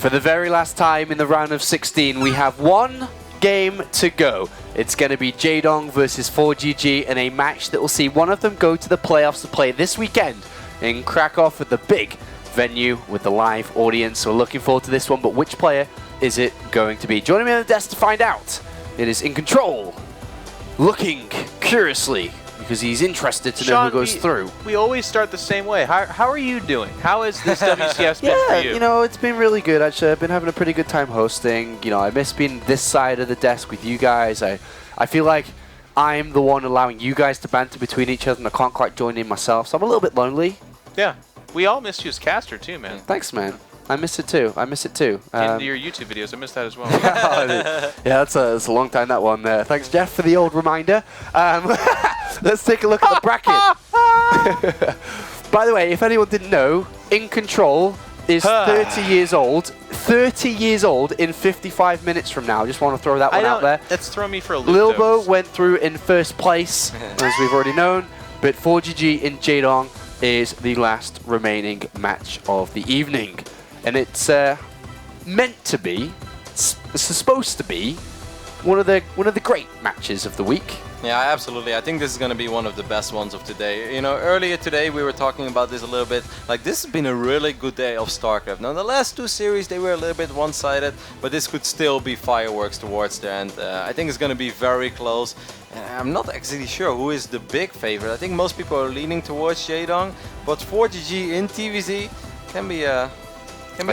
For the very last time in the round of 16, we have one game to go. It's going to be Jaedong versus ForGG in a match that will see one of them go to the playoffs to play this weekend in Krakow at the big venue with the live audience. So we're looking forward to this one, but which player is it going to be? Joining me on the desk to find out, it is In Control, looking curiously because he's interested to know who goes through. We always start the same way. How are you doing? How has this WCS been for you? You know, it's been really good, actually. I've been having a pretty good time hosting. You know, I miss being this side of the desk with you guys. I feel like I'm the one allowing you guys to banter between each other, and I can't quite join in myself, so I'm a little bit lonely. Yeah. We all missed you as caster, too, man. Thanks, man. I miss it, too. I miss it, too. In your YouTube videos, I missed that as well. Yeah, that's a long time, that one. Thanks, Jeff, for the old reminder. Let's take a look at the bracket. By the way, if anyone didn't know, In Control is 30 years old. 30 years old in 55 minutes from now. Just want to throw that one out there. That's thrown me for a loop. Lilbo went through in first place, as we've already known, but ForGG in Jaedong is the last remaining match of the evening. And it's meant to be, it's supposed to be, one of the great matches of the week. Yeah, absolutely. I think this is going to be one of the best ones of today. You know, earlier today we were talking about this a little bit. Like, this has been a really good day of StarCraft. Now, the last two series, they were a little bit one-sided, but this could still be fireworks towards the end. I think it's going to be very close. I'm not actually sure who is the big favorite. I think most people are leaning towards Jaedong, but ForGG in TVZ can be a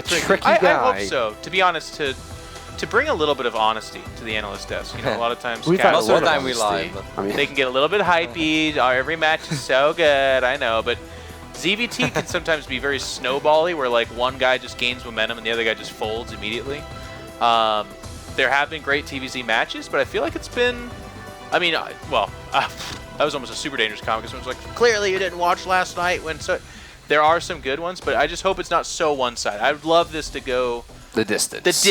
tricky I guy. hope so. To be honest, to bring a little bit of honesty to the analyst desk. You know, a lot of times We've had most of the time of we lie. I mean, they can get a little bit hypey. Oh, every match is so good, I know, but ZvT can sometimes be very snowbally, where like one guy just gains momentum and the other guy just folds immediately. There have been great TVZ matches, but I feel like it's been, I mean, that was almost a super dangerous comment because someone's like, clearly you didn't watch last night. There are some good ones, but I just hope it's not so one-sided. I would love this to go the distance.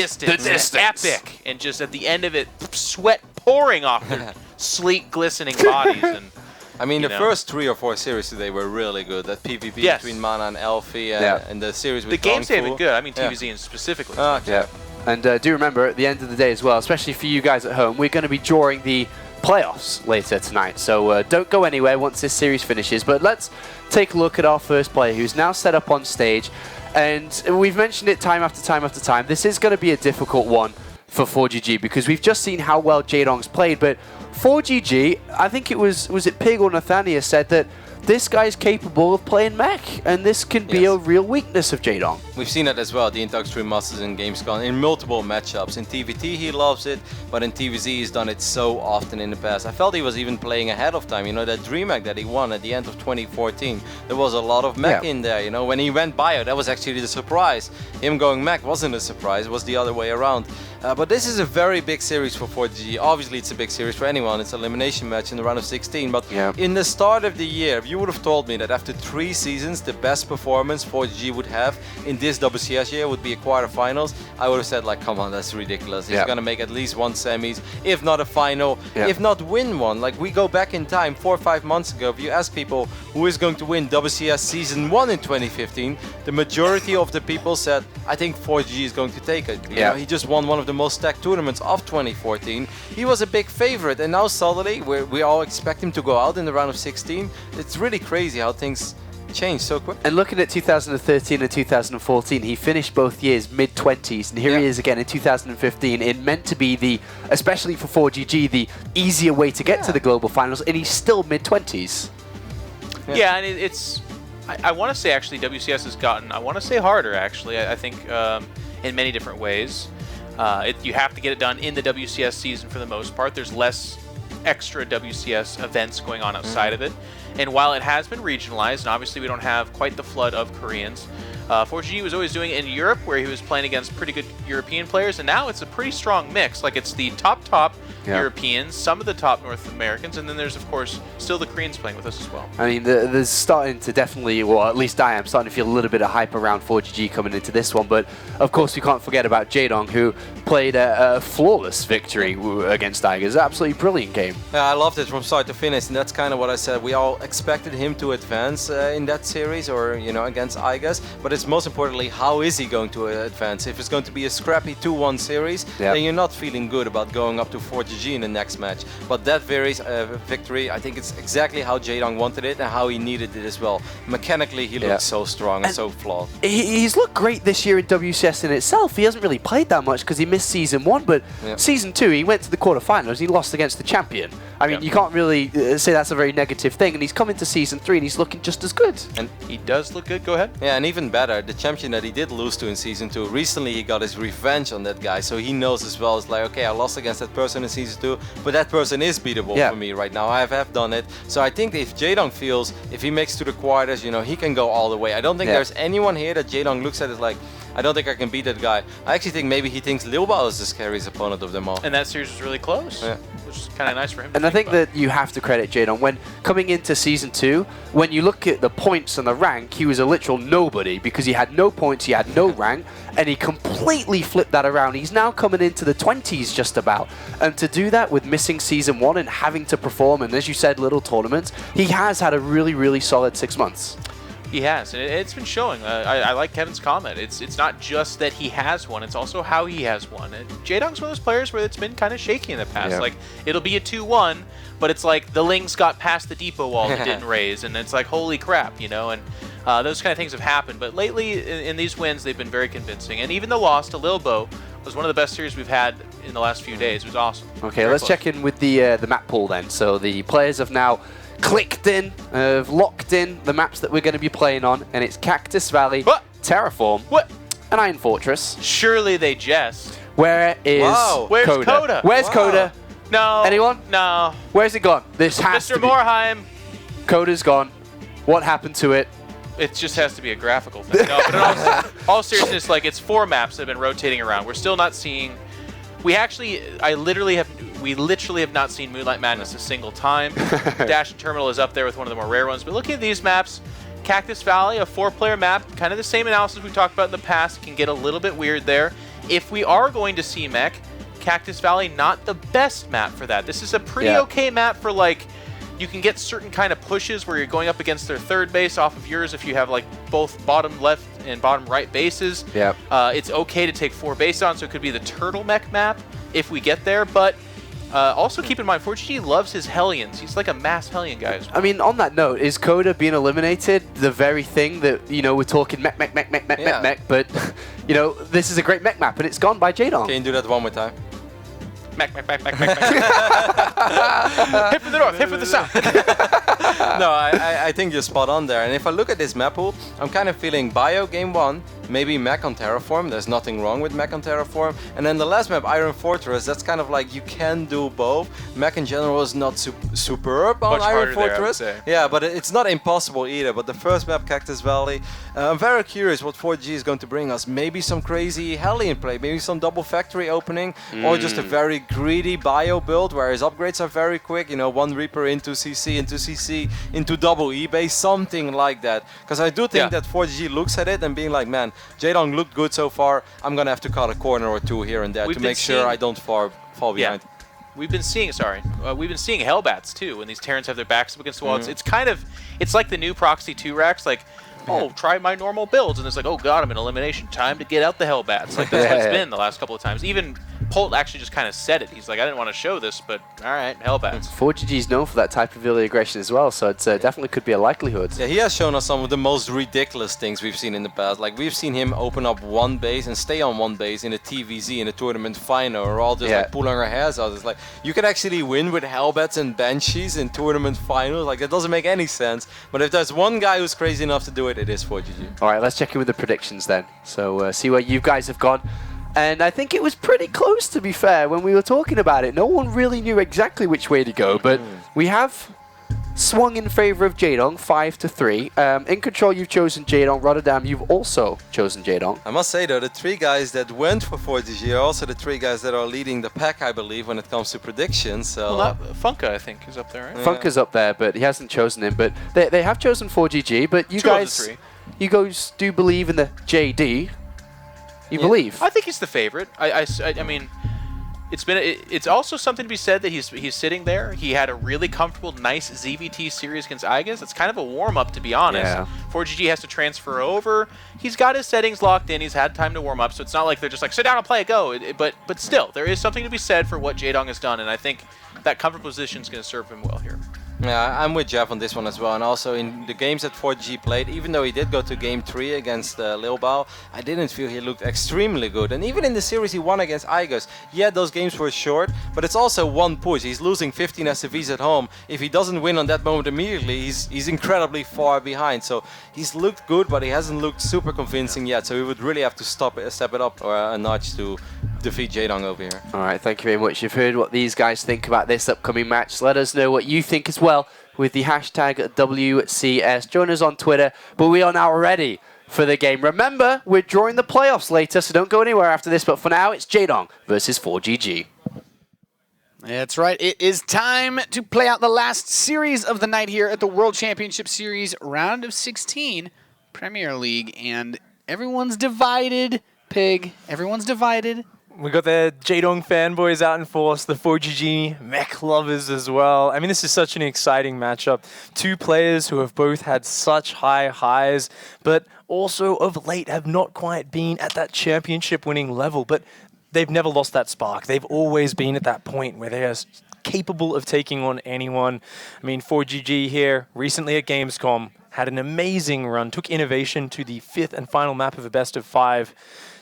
Epic. And just at the end of it, sweat pouring off their sleek, glistening bodies. And I mean, the first 3 or 4 series today were really good. That PvP between Mana and Elfie and the series with the games have been good. I mean, Yeah. TVZ specifically. Yeah. And do remember, at the end of the day as well, especially for you guys at home, we're going to be drawing the playoffs later tonight. So don't go anywhere once this series finishes. But let's take a look at our first player, who's now set up on stage. And we've mentioned it time after time after time. This is going to be a difficult one for ForGG because we've just seen how well Jaedong's played. But ForGG, I think it was it Pig or Nathania said that this guy's capable of playing mech, and this can be a real weakness of Jaedong. We've seen that as well, the Intox 3 Masters in Gamescom, in multiple matchups. In TVT he loves it, but in TVZ he's done it so often in the past. I felt he was even playing ahead of time. You know, that DreamHack that he won at the end of 2014, there was a lot of mech in there. You know, when he went bio, that was actually the surprise. Him going mech wasn't a surprise, it was the other way around. But this is a very big series for ForGG. Obviously it's a big series for anyone, it's an elimination match in the round of 16, but in the start of the year, if you would have told me that after 3 seasons the best performance ForGG would have in this WCS year would be a quarterfinals, I would have said, like, come on, that's ridiculous. He's gonna make at least 1 semis, if not a final, if not win one. Like, we go back in time 4 or 5 months ago, if you ask people who is going to win WCS Season 1 in 2015, the majority of the people said, I think ForGG is going to take it. You know, he just won one of the most stacked tournaments of 2014. He was a big favorite, and now suddenly we all expect him to go out in the round of 16. It's really crazy how things change so quick. And looking at 2013 and 2014, he finished both years mid-20s, and here he is again in 2015. It meant to be the, especially for ForGG, the easier way to get to the global finals, and he's still mid-20s. Yeah, and it's, I want to say actually WCS has gotten, I want to say harder actually, I think in many different ways. You have to get it done in the WCS season for the most part. There's less extra WCS events going on outside of it. And while it has been regionalized, and obviously we don't have quite the flood of Koreans, ForGG was always doing it in Europe, where he was playing against pretty good European players, and now it's a pretty strong mix. Like, it's the top Europeans, some of the top North Americans, and then there's, of course, still the Koreans playing with us as well. I mean, there's starting to definitely, well, at least I am starting to feel a little bit of hype around ForGG coming into this one, but of course we can't forget about Jaedong, who played a flawless victory against Tigers. Absolutely brilliant game. Yeah, I loved it from start to finish, and that's kind of what I said. We all people expected him to advance in that series, or against IGAS. But it's most importantly, how is he going to advance? If it's going to be a scrappy 2-1 series, then you're not feeling good about going up to ForGG in the next match. But that victory, I think it's exactly how Jaedong wanted it and how he needed it as well. Mechanically, he looks so strong and so flawed. He's looked great this year in WCS in itself. He hasn't really played that much because he missed Season 1, but Season 2, he went to the quarterfinals. He lost against the champion. I mean, you can't really say that's a very negative thing, and he's come into Season 3 and he's looking just as good. And he does look good. Go ahead. Yeah, and even better, the champion that he did lose to in Season 2, recently he got his revenge on that guy, so he knows as well. It's like, okay, I lost against that person in Season 2, but that person is beatable for me right now. I have done it. So I think if Jaedong feels, if he makes to the quarters, he can go all the way. I don't think there's anyone here that Jaedong looks at as like, I don't think I can beat that guy. I actually think maybe he thinks Lilbao is the scariest opponent of them all. And that series was really close, which is kind of nice for him. And I think that you have to credit Jaedong. When coming into Season 2, when you look at the points and the rank, he was a literal nobody because he had no points, he had no rank, and he completely flipped that around. He's now coming into the 20s just about. And to do that with missing Season 1 and having to perform, and as you said, little tournaments, he has had a really, really solid 6 months. He has, and it's been showing. I like Kevin's comment. It's not just that he has one, it's also how he has one. And Jaedong's one of those players where it's been kind of shaky in the past. Like, it'll be a 2-1, but it's like the Lings got past the depot wall and didn't raise, and it's like, holy crap, and those kind of things have happened. But lately, in these wins, they've been very convincing. And even the loss to Lilbo was one of the best series we've had in the last few days. It was awesome. Okay, let's check in with the map pool then. So the players have now clicked in, have locked in the maps that we're going to be playing on, and it's Cactus Valley, Terraform, and Iron Fortress. Surely they jest. Where is Where's Coda? Where's Coda? No. Anyone? No. Where's it gone? This has Mr. Morheim. Coda's gone. What happened to it? It just has to be a graphical thing. No, but in all seriousness, like, it's 4 maps that have been rotating around. We're still not seeing... We literally have not seen Moonlight Madness a single time. Dash and Terminal is up there with one of the more rare ones. But looking at these maps, Cactus Valley, a 4-player map, kind of the same analysis we talked about in the past. It can get a little bit weird there. If we are going to see mech, Cactus Valley, not the best map for that. This is a pretty okay map for, like, you can get certain kind of pushes where you're going up against their third base off of yours if you have, like, both bottom left and bottom right bases. It's okay to take 4 base on, so it could be the Turtle Mech map if we get there, but also keep in mind, ForGG loves his Hellions. He's like a mass Hellion guy as well. I mean, on that note, is Coda being eliminated the very thing that, we're talking mech, but, this is a great mech map, and it's gone by Jaedong. Can you do that one more time? Mech. Hit from the north, hit from the south. No, I think you're spot on there. And if I look at this map pool, I'm kind of feeling Bio Game 1, maybe Mech on Terraform. There's nothing wrong with Mech on Terraform. And then the last map, Iron Fortress, that's kind of like you can do both. Mech in general is not superb on Iron Fortress. Yeah, but it's not impossible either. But the first map, Cactus Valley, I'm very curious what ForGG is going to bring us. Maybe some crazy Hellion play, maybe some double factory opening, or just a very greedy Bio build where his upgrades are very quick. 1 Reaper into CC, into double eBay, something like that. Because I do think that ForGG looks at it and being like, man, Jaedong looked good so far. I'm gonna have to cut a corner or 2 here and there to make sure I don't fall behind. We've been seeing Hellbats too when these Terrans have their backs up against the wall. It's like the new Proxy 2 racks, like, oh, try my normal builds, and it's like, oh god, I'm in elimination. Time to get out the Hellbats. Like, that's what it's been the last couple of times. Even Polt actually just kind of said it. He's like, I didn't want to show this, but all right, Hellbats. ForGG is known for that type of early aggression as well, so it definitely could be a likelihood. Yeah, he has shown us some of the most ridiculous things we've seen in the past. Like, we've seen him open up 1 base and stay on 1 base in a TVZ in a tournament final, or all just like pulling our hairs out. It's like, you can actually win with Hellbats and Banshees in tournament finals. Like, that doesn't make any sense. But if there's one guy who's crazy enough to do it, it is ForGG. All right, let's check in with the predictions then. So see where you guys have gone. And I think it was pretty close, to be fair, when we were talking about it. No one really knew exactly which way to go, but we have swung in favor of Jaedong, 5-3. In Control, you've chosen Jaedong. Rotterdam, you've also chosen Jaedong. I must say, though, the 3 guys that went for ForGG are also the 3 guys that are leading the pack, I believe, when it comes to predictions. So Funka, I think, is up there, right? Funka's up there, but he hasn't chosen him. But they have chosen ForGG, but you guys do believe in the JD. You believe? I think he's the favorite. I mean, It's also something to be said that he's sitting there. He had a really comfortable, nice ZvT series against Igus. It's kind of a warm-up, to be honest. Yeah. ForGG has to transfer over. He's got his settings locked in. He's had time to warm up, so it's not like they're just like, sit down and play, go. But still, there is something to be said for what Jaedong has done, and I think that comfortable position is going to serve him well here. Yeah, I'm with Jeff on this one as well. And also in the games that ForGG played, even though he did go to game 3 against Lil Bao, I didn't feel he looked extremely good. And even in the series he won against Igus, yeah, those games were short, but it's also one push. He's losing 15 SCVs at home. If he doesn't win on that moment immediately, he's incredibly far behind. So he's looked good, but he hasn't looked super convincing yet. So he would really have to step it up a notch to defeat Jaedong over here. All right, thank you very much. You've heard what these guys think about this upcoming match. Let us know what you think as well with the hashtag WCS. Join us on Twitter, but we are now ready for the game. Remember, we're drawing the playoffs later, so don't go anywhere after this. But for now, it's Jaedong versus ForGG. That's right. It is time to play out the last series of the night here at the World Championship Series round of 16 Premier League. And everyone's divided, Pig. Everyone's divided. We got the Jaedong fanboys out in force, the ForGG mech lovers as well. I mean, this is such an exciting matchup. Two players who have both had such high highs, but also of late have not quite been at that championship winning level, but they've never lost that spark. They've always been at that point where they are capable of taking on anyone. I mean, ForGG here recently at Gamescom had an amazing run, took innovation to the 5th and final map of a best of 5.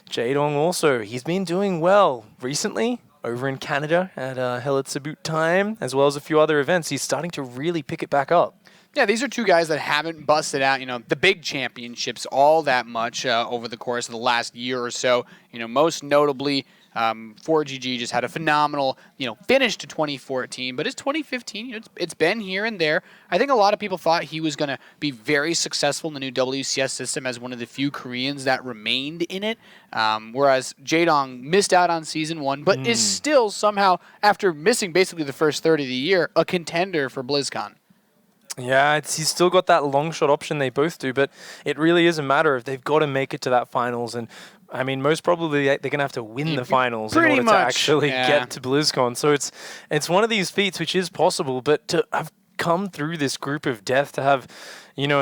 Jaedong also, he's been doing well recently over in Canada at Hell at Sabut Time, as well as a few other events. He's starting to really pick it back up. Yeah, these are two guys that haven't busted out, the big championships all that much over the course of the last year or so. Most notably, ForGG just had a phenomenal, finish to 2014, but it's 2015. It's been here and there. I think a lot of people thought he was going to be very successful in the new WCS system as one of the few Koreans that remained in it, whereas Jaedong missed out on Season 1, but is still somehow, after missing basically the first third of the year, a contender for BlizzCon. Yeah, he's still got that long shot option, they both do, but it really is a matter of they've got to make it to that finals. And I mean, most probably they're going to have to win the finals in order to actually get to BlizzCon. So it's one of these feats which is possible, but to have come through this group of death, to have,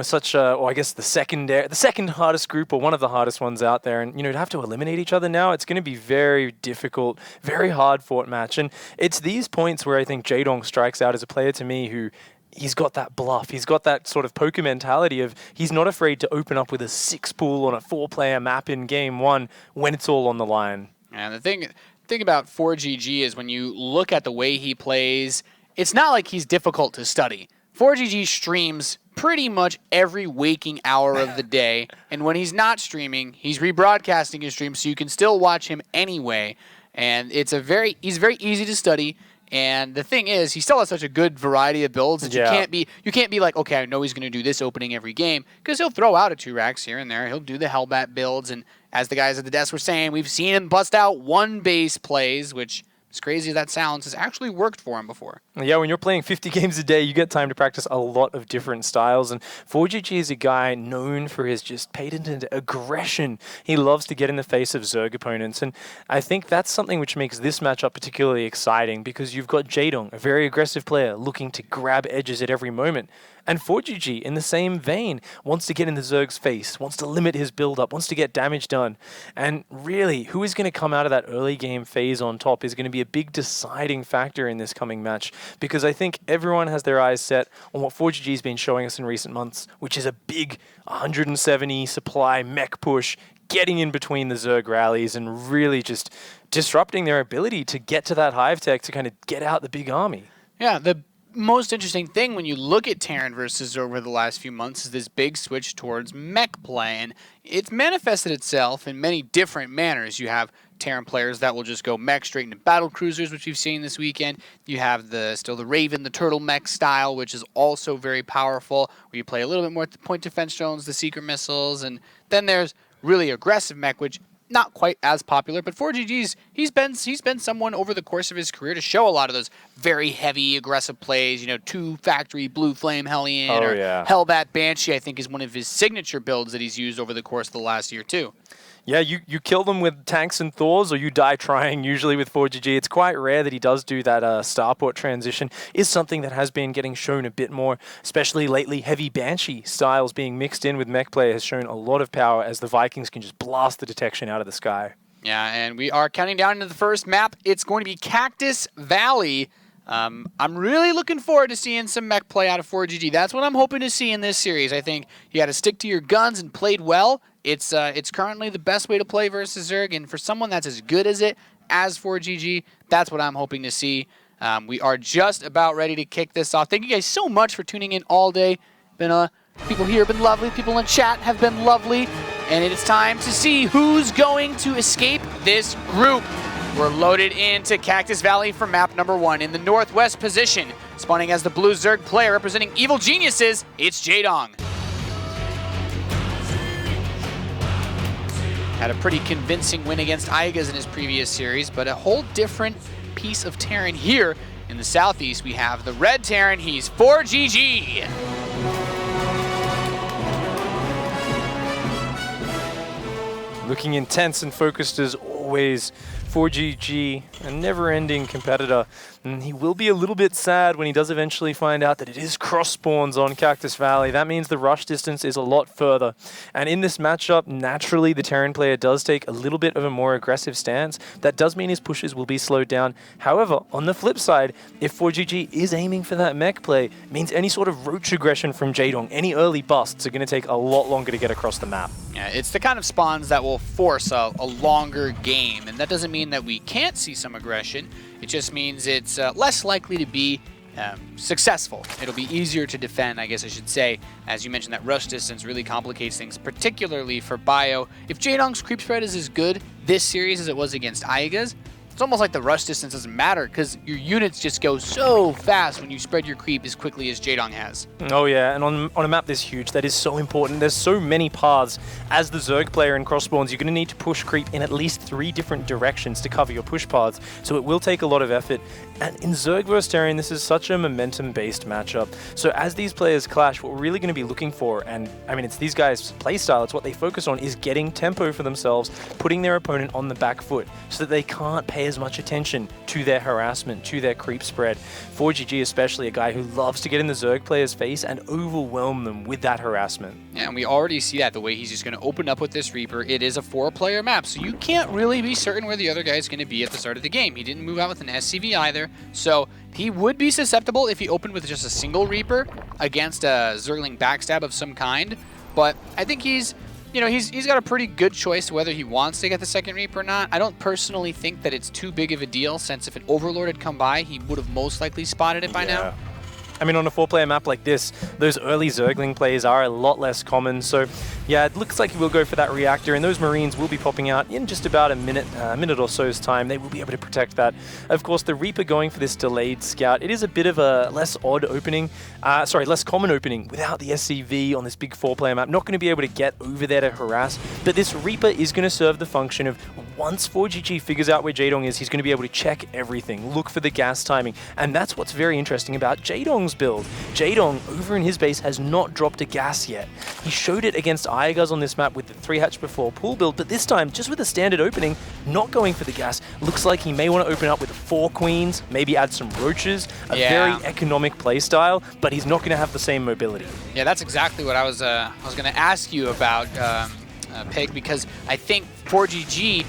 such a, or I guess the second hardest group or one of the hardest ones out there, and, to have to eliminate each other now, it's going to be very difficult, very hard fought match. And it's these points where I think Jaedong strikes out as a player to me who, he's got that bluff. He's got that sort of poker mentality of he's not afraid to open up with a 6-pool on a 4-player map in game 1 when it's all on the line. And the thing about ForGG is when you look at the way he plays, it's not like he's difficult to study. ForGG streams pretty much every waking hour of the day, and when he's not streaming, he's rebroadcasting his stream so you can still watch him anyway. And he's very easy to study. And the thing is, he still has such a good variety of builds that you can't be like, okay, I know he's going to do this opening every game, because he'll throw out a 2-Rax here and there. He'll do the Hellbat builds, and as the guys at the desk were saying, we've seen him bust out 1-base plays, which, as crazy as that sounds, has actually worked for him before. Yeah, when you're playing 50 games a day, you get time to practice a lot of different styles. And ForGG is a guy known for his just patented aggression. He loves to get in the face of Zerg opponents. And I think that's something which makes this matchup particularly exciting, because you've got Jaedong, a very aggressive player, looking to grab edges at every moment. And ForGG, in the same vein, wants to get in the Zerg's face, wants to limit his build-up, wants to get damage done. And really, who is going to come out of that early game phase on top is going to be a big deciding factor in this coming match, because I think everyone has their eyes set on what ForGG's been showing us in recent months, which is a big 170 supply mech push, getting in between the Zerg rallies and really just disrupting their ability to get to that hive tech to kind of get out the big army. Yeah, the most interesting thing when you look at Terran versus over the last few months is this big switch towards mech play, and it's manifested itself in many different manners. You have Terran players that will just go mech straight into battle cruisers, which we've seen this weekend. You have still the Raven, the turtle mech style, which is also very powerful, where you play a little bit more point defense drones, the secret missiles, and then there's really aggressive mech, which not quite as popular, but ForGG's, he's been someone over the course of his career to show a lot of those very heavy, aggressive plays. You know, 2 Factory, Blue Flame, Hellion, or Hellbat Banshee, I think is one of his signature builds that he's used over the course of the last year, too. Yeah, you kill them with tanks and Thors, or you die trying, usually with ForGG. It's quite rare that he does do that starport transition. Is something that has been getting shown a bit more, especially lately. Heavy Banshee styles being mixed in with mech play has shown a lot of power as the Vikings can just blast the detection out of the sky. Yeah, and we are counting down into the first map. It's going to be Cactus Valley. I'm really looking forward to seeing some mech play out of ForGG. That's what I'm hoping to see in this series. I think you got to stick to your guns and played well. It's currently the best way to play versus Zerg, and for someone that's as good as it as ForGG, that's what I'm hoping to see. We are just about ready to kick this off. Thank you guys so much for tuning in all day. People here have been lovely. People in chat have been lovely. And it is time to see who's going to escape this group. We're loaded into Cactus Valley for map number 1. In the northwest position, spawning as the blue Zerg player representing Evil Geniuses, it's Jaedong. Had a pretty convincing win against Aigas in his previous series, but a whole different piece of Terran here. In the southeast, we have the red Terran. He's ForGG. Looking intense and focused as always. ForGG, a never-ending competitor, and he will be a little bit sad when he does eventually find out that it is cross spawns on Cactus Valley. That means the rush distance is a lot further, and in this matchup, naturally the Terran player does take a little bit of a more aggressive stance. That does mean his pushes will be slowed down. However, on the flip side, if ForGG is aiming for that mech play, it means any sort of roach aggression from Jaedong, any early busts are going to take a lot longer to get across the map. Yeah, it's the kind of spawns that will force a longer game, and that doesn't mean that we can't see some aggression. It just means it's less likely to be successful. It'll be easier to defend, I guess I should say. As you mentioned, that rush distance really complicates things, particularly for Bio. If Jaedong's creep spread is as good this series as it was against Aigas, it's almost like the rush distance doesn't matter because your units just go so fast when you spread your creep as quickly as Jaedong has. Oh yeah, and on a map this huge, that is so important. There's so many paths. As the Zerg player in cross spawns, you're going to need to push creep in at least 3 different directions to cover your push paths, so it will take a lot of effort. And in Zerg vs Terran, this is such a momentum-based matchup. So as these players clash, what we're really going to be looking for, and I mean, it's these guys' playstyle, it's what they focus on, is getting tempo for themselves, putting their opponent on the back foot, so that they can't pay as much attention to their harassment, to their creep spread. ForGG especially, a guy who loves to get in the Zerg player's face and overwhelm them with that harassment. Yeah, and we already see that, the way he's just going to open up with this Reaper. It is a 4-player map, so you can't really be certain where the other guy is going to be at the start of the game. He didn't move out with an SCV either, so he would be susceptible if he opened with just a single Reaper against a Zergling backstab of some kind, but I think he's got a pretty good choice whether he wants to get the second Reaper or not. I don't personally think that it's too big of a deal, since if an Overlord had come by, he would have most likely spotted it by now. I mean, on a 4-player map like this, those early Zergling plays are a lot less common, so yeah, it looks like he will go for that reactor, and those Marines will be popping out in just about a minute or so's time. They will be able to protect that. Of course, the Reaper going for this delayed scout, it is a bit of a less common opening without the SCV on this big 4-player map. Not going to be able to get over there to harass, but this Reaper is going to serve the function of, once ForGG figures out where Jaedong is, he's going to be able to check everything, look for the gas timing, and that's what's very interesting about Jaedong's build. Jaedong, over in his base, has not dropped a gas yet. He showed it against Aigas on this map with the 3-hatch before pool build, but this time, just with a standard opening, not going for the gas. Looks like he may want to open up with 4 queens, maybe add some roaches, a very economic playstyle, but he's not going to have the same mobility. Yeah, that's exactly what I was going to ask you about, Peg, because I think ForGG,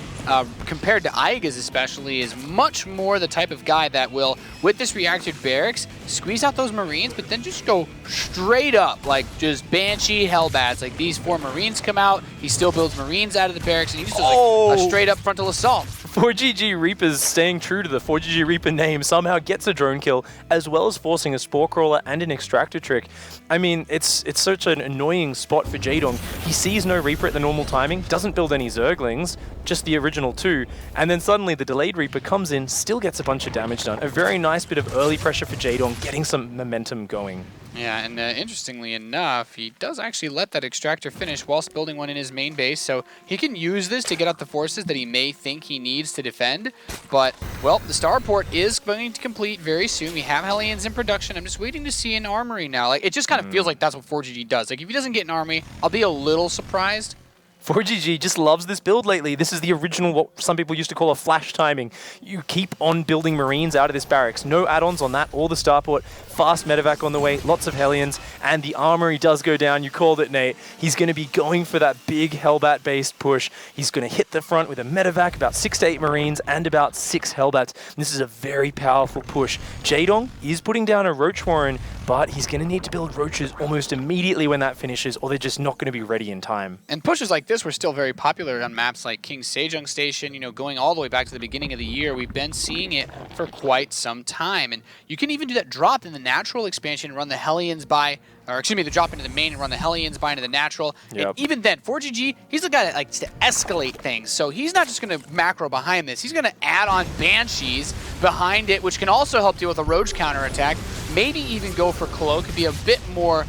compared to Aigas especially, is much more the type of guy that will, with this reactored barracks, squeeze out those Marines, but then just go straight up, like just Banshee Hellbats. Like, these 4 Marines come out, he still builds Marines out of the barracks, and he just does like a straight up frontal assault. ForGG Reapers staying true to the ForGG Reaper name somehow gets a drone kill, as well as forcing a Spore Crawler and an Extractor trick. I mean, it's such an annoying spot for Jaedong. He sees no Reaper at the normal timing, doesn't build any Zerglings, just the original 2, and then suddenly the delayed Reaper comes in, still gets a bunch of damage done. A very nice bit of early pressure for Jaedong, getting some momentum going. Yeah, and interestingly enough, he does actually let that extractor finish whilst building one in his main base, so he can use this to get out the forces that he may think he needs to defend. But, well, the starport is going to complete very soon. We have Hellions in production. I'm just waiting to see an armory now. Like, it just kind of feels like that's what ForGG does. Like, if he doesn't get an army, I'll be a little surprised. ForGG just loves this build lately. This is the original, what some people used to call a flash timing. You keep on building Marines out of this barracks. No add-ons on that or the starport. Fast medevac on the way, lots of Hellions, and the armory does go down. You called it, Nate. He's going to be going for that big Hellbat-based push. He's going to hit the front with a medevac, about 6 to 8 Marines, and about 6 Hellbats. This is a very powerful push. Jaedong is putting down a Roach Warren, but he's going to need to build Roaches almost immediately when that finishes, or they're just not going to be ready in time. And pushes like this were still very popular on maps like King Sejong Station, you know, going all the way back to the beginning of the year. We've been seeing it for quite some time. And you can even do that drop in the natural expansion and run the Hellions by, or excuse me, the drop into the main and run the Hellions by into the natural. Yep. And even then, ForGG, he's the guy that likes to escalate things. So he's not just going to macro behind this. He's going to add on Banshees behind it, which can also help deal with a Roach counterattack. Maybe even go for Cloak, be a bit more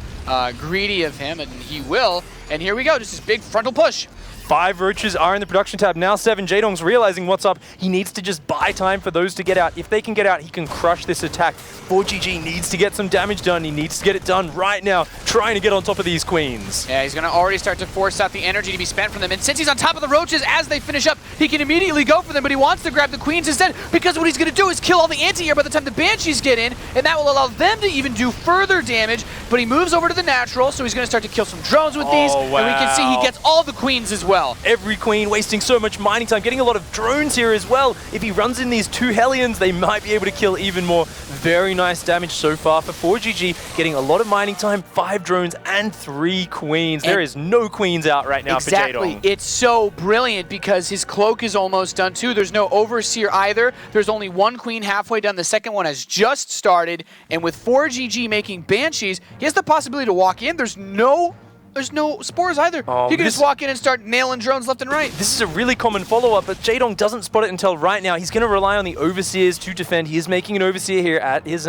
greedy of him, and he will. And here we go, just this big frontal push. 5 Roaches are in the production tab. Now 7. Jaedong's realizing what's up. He needs to just buy time for those to get out. If they can get out, he can crush this attack. ForGG needs to get some damage done. He needs to get it done right now, trying to get on top of these queens. Yeah, he's going to already start to force out the energy to be spent from them. And since he's on top of the Roaches as they finish up, he can immediately go for them, but he wants to grab the queens instead, because what he's going to do is kill all the anti-air by the time the Banshees get in, and that will allow them to even do further damage. But he moves over to the natural, so he's going to start to kill some drones with these, and we can see he gets all the queens as well. Every queen wasting so much mining time, getting a lot of drones here as well. If he runs in these 2 Hellions, they might be able to kill even more. Very nice damage so far for ForGG, getting a lot of mining time, 5 drones and 3 queens. There is no queens out right now for Jaedong. It's so brilliant because his cloak is almost done too. There's no overseer either. There's only 1 queen halfway done. The second one has just started. And with ForGG making Banshees, he has the possibility to walk in. There's no spores either. He can just walk in and start nailing drones left and right. This is a really common follow-up, but Jaedong doesn't spot it until right now. He's going to rely on the Overseers to defend. He is making an Overseer here at his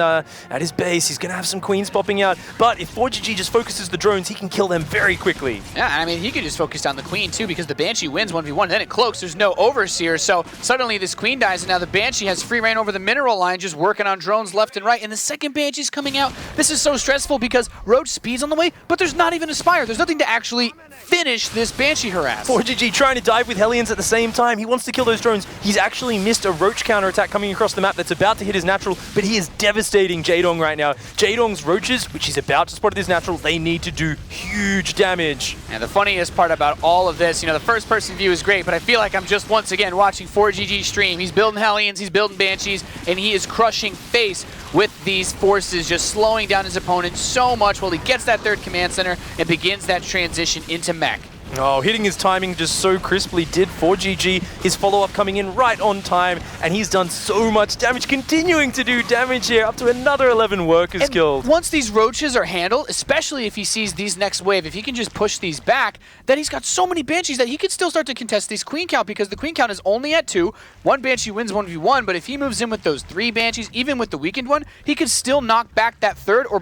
base. He's going to have some queens popping out, but if ForGG just focuses the drones, he can kill them very quickly. Yeah, I mean, he could just focus on the queen too, because the Banshee wins 1v1, then it cloaks. There's no Overseer, so suddenly this queen dies, and now the Banshee has free reign over the mineral line, just working on drones left and right, and the second Banshee's coming out. This is so stressful because Roach speed's on the way, but there's not even a Spire. There's nothing to actually finish this Banshee harass. ForGG trying to dive with Hellions at the same time. He wants to kill those drones. He's actually missed a Roach counterattack coming across the map that's about to hit his natural, but he is devastating Jaedong right now. Jaedong's Roaches, which he's about to spot at his natural, they need to do huge damage. And the funniest part about all of this, you know, the first-person view is great, but I feel like I'm just once again watching ForGG stream. He's building Hellions, he's building Banshees, and he is crushing face with these forces, just slowing down his opponent so much while he gets that 3rd command center and begins that transition into mech. Oh, hitting his timing just so crisply did ForGG. His follow-up coming in right on time, and he's done so much damage, continuing to do damage here, up to another 11 workers killed. Once these Roaches are handled, especially if he sees these next wave, if he can just push these back, then he's got so many Banshees that he can still start to contest these Queen count, because the Queen count is only at 2. 1 Banshee wins 1v1, but if he moves in with those 3 Banshees, even with the weakened one, he could still knock back that 3rd or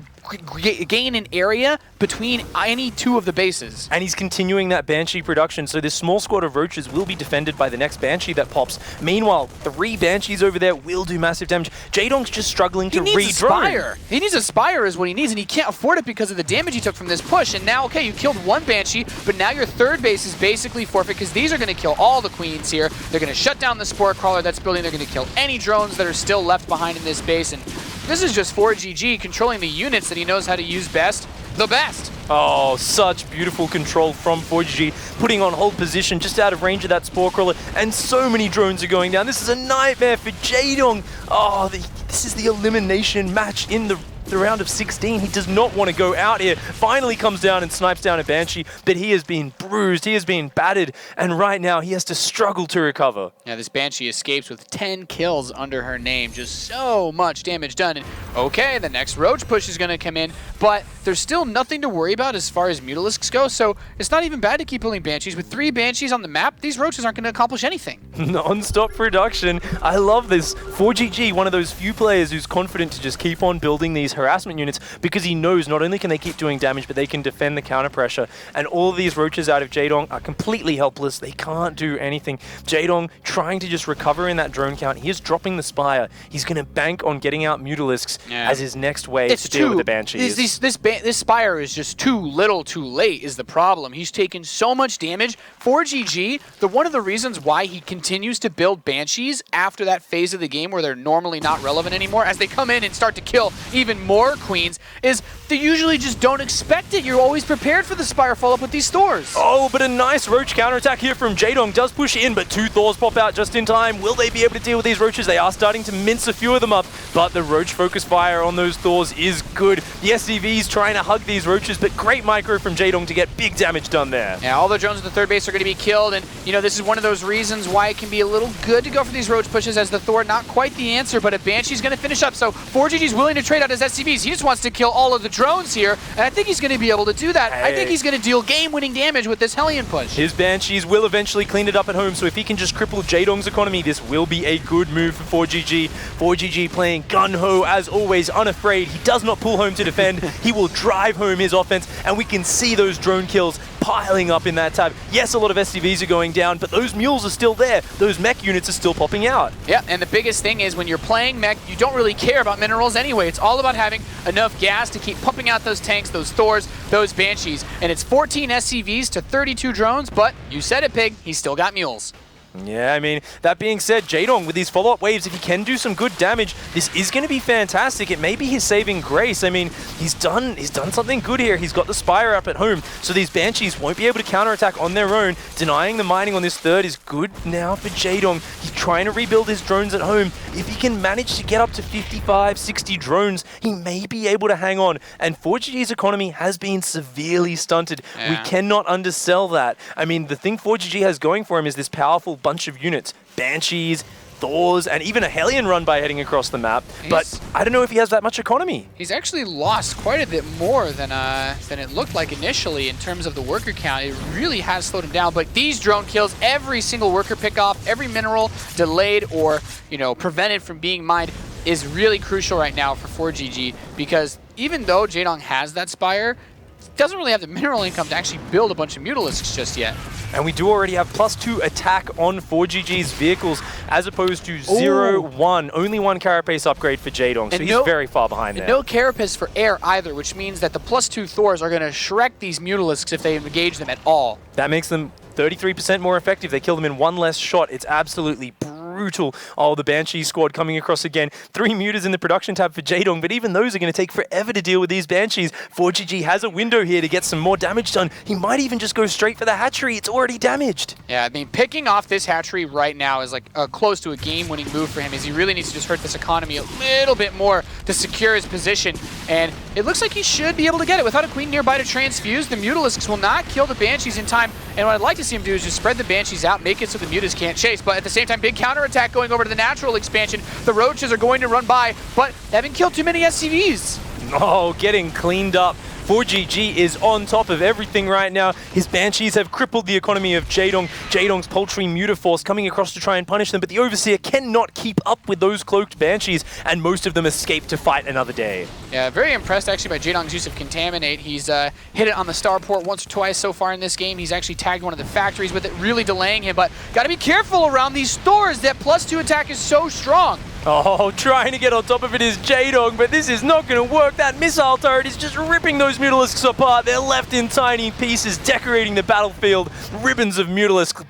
gain an area between any 2 of the bases. And he's continuing that Banshee production, so this small squad of Roaches will be defended by the next Banshee that pops. Meanwhile, 3 Banshees over there will do massive damage. Jaedong's just struggling to re-drone. He needs a Spire. He needs a Spire is what he needs, and he can't afford it because of the damage he took from this push. And now, okay, you killed 1 Banshee, but now your 3rd base is basically forfeit, because these are going to kill all the queens here. They're going to shut down the Spore Crawler that's building. They're going to kill any drones that are still left behind in this base. And this is just ForGG controlling the units that he knows how to use best, the best. Oh, such beautiful control from ForGG, putting on hold position just out of range of that Spore Crawler, and so many drones are going down. This is a nightmare for Jaedong. Oh, this is the elimination match in the round of 16. He does not want to go out here. Finally comes down and snipes down a Banshee, but he has been bruised, he has been battered, and right now he has to struggle to recover. Yeah, this Banshee escapes with 10 kills under her name. Just so much damage done. And okay, the next Roach push is going to come in, but there's still nothing to worry about as far as Mutalisks go, so it's not even bad to keep building Banshees. With 3 Banshees on the map, these Roaches aren't going to accomplish anything. Non-stop production. I love this. ForGG, one of those few players who's confident to just keep on building these harassment units because he knows not only can they keep doing damage, but they can defend the counter pressure. And all of these roaches out of Jaedong are completely helpless. They can't do anything. Jaedong trying to just recover in that drone count. He is dropping the Spire. He's going to bank on getting out Mutalisks as his next way to deal with the Banshees. This Spire is just too little too late is the problem. He's taken so much damage. ForGG, one of the reasons why he continues to build Banshees after that phase of the game where they're normally not relevant anymore, as they come in and start to kill even more Queens, is they usually just don't expect it. You're always prepared for the Spire follow-up with these Thors. Oh, but a nice Roach counterattack here from Jaedong does push in, but 2 Thors pop out just in time. Will they be able to deal with these Roaches? They are starting to mince a few of them up, but the Roach focus fire on those Thors is good. The SCV's trying to hug these Roaches, but great micro from Jaedong to get big damage done there. Yeah, all the drones at the third base are going to be killed, and this is one of those reasons why it can be a little good to go for these Roach pushes, as the Thor not quite the answer, but a Banshee's going to finish up, so ForGG's willing to trade out his SCVs. He just wants to kill all of the drones here, and I think he's going to be able to do that. I think he's going to deal game-winning damage with this Hellion push. His Banshees will eventually clean it up at home, so if he can just cripple Jaedong's economy, this will be a good move for ForGG. ForGG playing gun-ho as always, unafraid. He does not pull home to defend. He will drive home his offense, and we can see those drone kills piling up in that tab. Yes, a lot of SCVs are going down, but those mules are still there. Those mech units are still popping out. Yeah, and the biggest thing is when you're playing mech, you don't really care about minerals anyway. It's all about having enough gas to keep pumping out those tanks, those Thors, those Banshees. And it's 14 SCVs to 32 drones, but you said it, Pig, he's still got mules. Yeah, I mean, that being said, Jaedong with these follow-up waves, if he can do some good damage, this is going to be fantastic. It may be his saving grace. I mean, he's done something good here. He's got the Spire up at home, so these Banshees won't be able to counterattack on their own. Denying the mining on this third is good now for Jaedong. He's trying to rebuild his drones at home. If he can manage to get up to 55, 60 drones, he may be able to hang on. And ForGG's economy has been severely stunted. Yeah. We cannot undersell that. I mean, the thing ForGG has going for him is this powerful bunch of units. Banshees, Thors, and even a Hellion run by heading across the map. But I don't know if he has that much economy. He's actually lost quite a bit more than it looked like initially in terms of the worker count. It really has slowed him down. But these drone kills, every single worker pickoff, every mineral delayed or prevented from being mined is really crucial right now for ForGG, because even though Jaedong has that Spire, doesn't really have the mineral income to actually build a bunch of Mutalisks just yet. And we do already have +2 attack on ForGG's vehicles as opposed to 0-1. Only 1 carapace upgrade for Jaedong, so he's very far behind there. No carapace for air either, which means that the +2 Thors are going to Shrek these Mutalisks if they engage them at all. That makes them 33% more effective. They kill them in 1 less shot. It's absolutely brutal. Oh, the Banshee squad coming across again. 3 mutas in the production tab for Jaedong, but even those are going to take forever to deal with these Banshees. ForGG has a window here to get some more damage done. He might even just go straight for the hatchery. It's already damaged. Yeah, I mean, picking off this hatchery right now is like close to a game-winning move for him, as he really needs to just hurt this economy a little bit more to secure his position. And it looks like he should be able to get it. Without a queen nearby to transfuse, the Mutalisks will not kill the Banshees in time. And what I'd like to see him do is just spread the Banshees out, make it so the Mutas can't chase. But at the same time, big counterattack going over to the natural expansion. The Roaches are going to run by, but they haven't killed too many SCVs. Oh, getting cleaned up. ForGG is on top of everything right now. His Banshees have crippled the economy of Jaedong. Jaedong's Poultry Mutaforce coming across to try and punish them, but the Overseer cannot keep up with those cloaked Banshees, and most of them escape to fight another day. Yeah, very impressed actually by Jaedong's use of Contaminate. He's hit it on the starport once or twice so far in this game. He's actually tagged one of the factories with it, really delaying him, but gotta be careful around these Thors. That +2 attack is so strong. Oh, trying to get on top of it is Jaedong, but this is not going to work. That missile turret is just ripping those Mutalisks apart. They're left in tiny pieces, decorating the battlefield. Ribbons of Mutalisk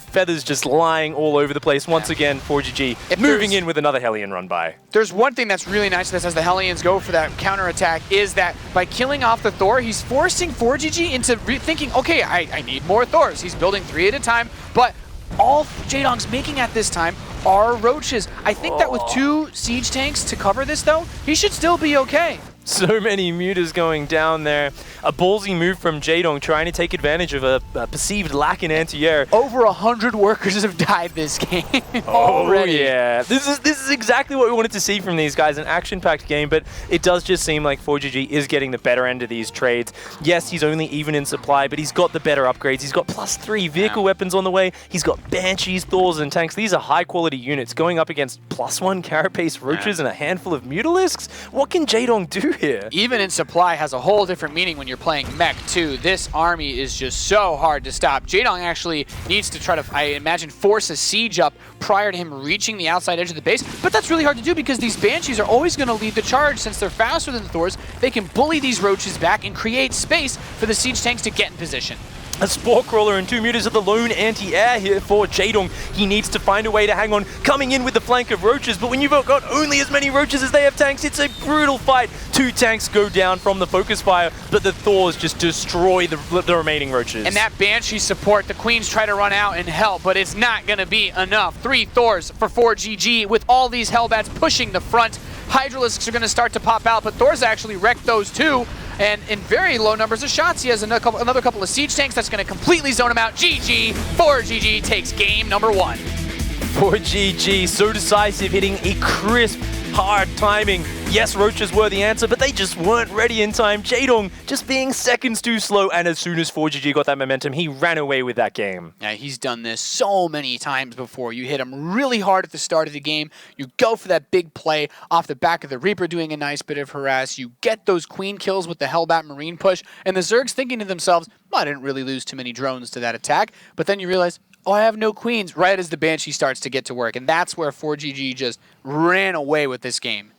feathers just lying all over the place. Once again, ForGG moving in with another Hellion run by. There's one thing that's really nice as the Hellions go for that counterattack is that by killing off the Thor, he's forcing ForGG into thinking, okay, I need more Thors. He's building 3 at a time, but all Jaedong's making at this time are Roaches. I think that with 2 siege tanks to cover this, though, he should still be okay. So many mutas going down there. A ballsy move from Jaedong trying to take advantage of a perceived lack in anti-air. Over 100 workers have died this game already. Oh yeah, this is exactly what we wanted to see from these guys, an action-packed game, but it does just seem like ForGG is getting the better end of these trades. Yes, he's only even in supply, but he's got the better upgrades. He's got +3 vehicle weapons on the way. He's got Banshees, Thors, and tanks. These are high-quality units going up against +1 Carapace Roaches and a handful of Mutalisks. What can Jaedong do here? Even in supply has a whole different meaning when you're playing mech too. This army is just so hard to stop. Jaedong actually needs to try to, I imagine, force a siege up prior to him reaching the outside edge of the base, but that's really hard to do because these Banshees are always going to lead the charge. Since they're faster than the Thors, they can bully these Roaches back and create space for the siege tanks to get in position. A Spore Crawler and 2 mutas are the lone anti-air here for Jaedong. He needs to find a way to hang on, coming in with the flank of Roaches, but when you've got only as many Roaches as they have tanks, it's a brutal fight. 2 tanks go down from the focus fire, but the Thors just destroy the remaining Roaches. And that Banshee support, the Queens try to run out and help, but it's not going to be enough. 3 Thors for 4GG with all these Hellbats pushing the front. Hydralisks are going to start to pop out, but Thors actually wrecked those too. And in very low numbers of shots, he has another couple of siege tanks that's going to completely zone him out. GG, 4GG takes game number 1. 4GG, so decisive, hitting a crisp, hard timing. Yes, Roaches were the answer, but they just weren't ready in time. Jaedong just being seconds too slow, and as soon as 4GG got that momentum, he ran away with that game. Yeah, he's done this so many times before. You hit him really hard at the start of the game, you go for that big play off the back of the Reaper doing a nice bit of harass, you get those Queen kills with the Hellbat Marine push, and the Zergs thinking to themselves, well, I didn't really lose too many drones to that attack, but then you realize, oh, I have no Queens, right as the Banshee starts to get to work, and that's where 4GG just ran away with this game.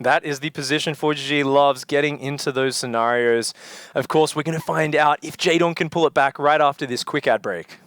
That is the position 4GG loves, getting into those scenarios. Of course, we're going to find out if Jaedong can pull it back right after this quick ad break.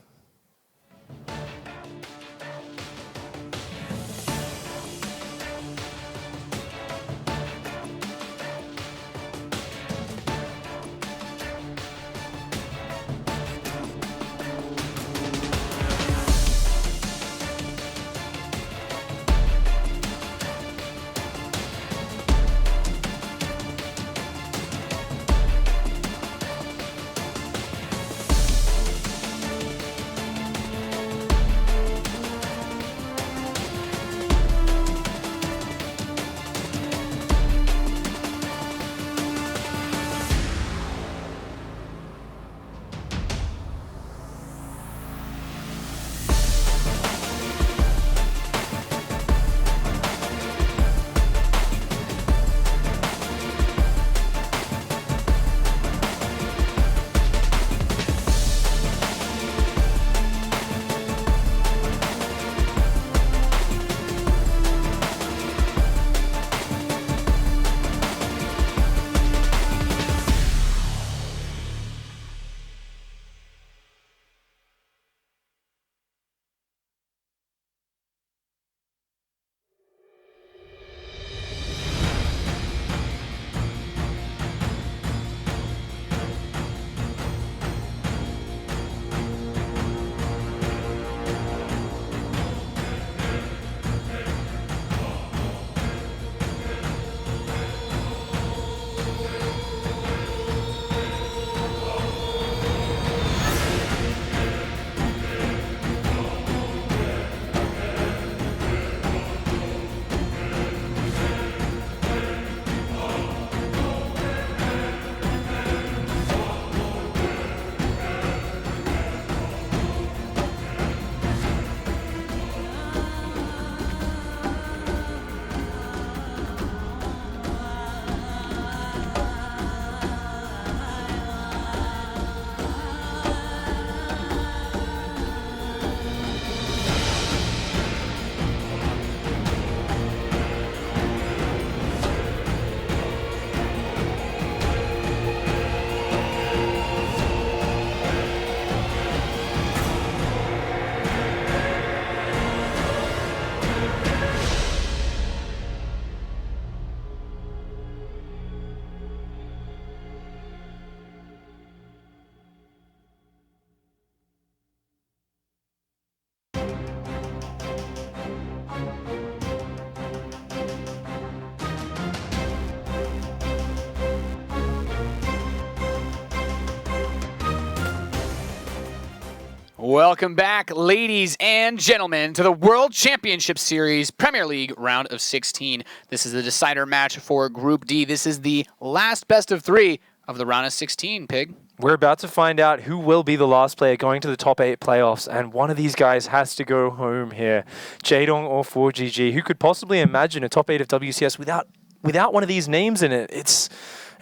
Welcome back, ladies and gentlemen, to the World Championship Series Premier League round of 16. This is the decider match for Group D. This is the last best of 3 of the round of 16, Pig. We're about to find out who will be the last player going to the top 8 playoffs, and one of these guys has to go home here. Jaedong or ForGG. Who could possibly imagine a top 8 of WCS without one of these names in it?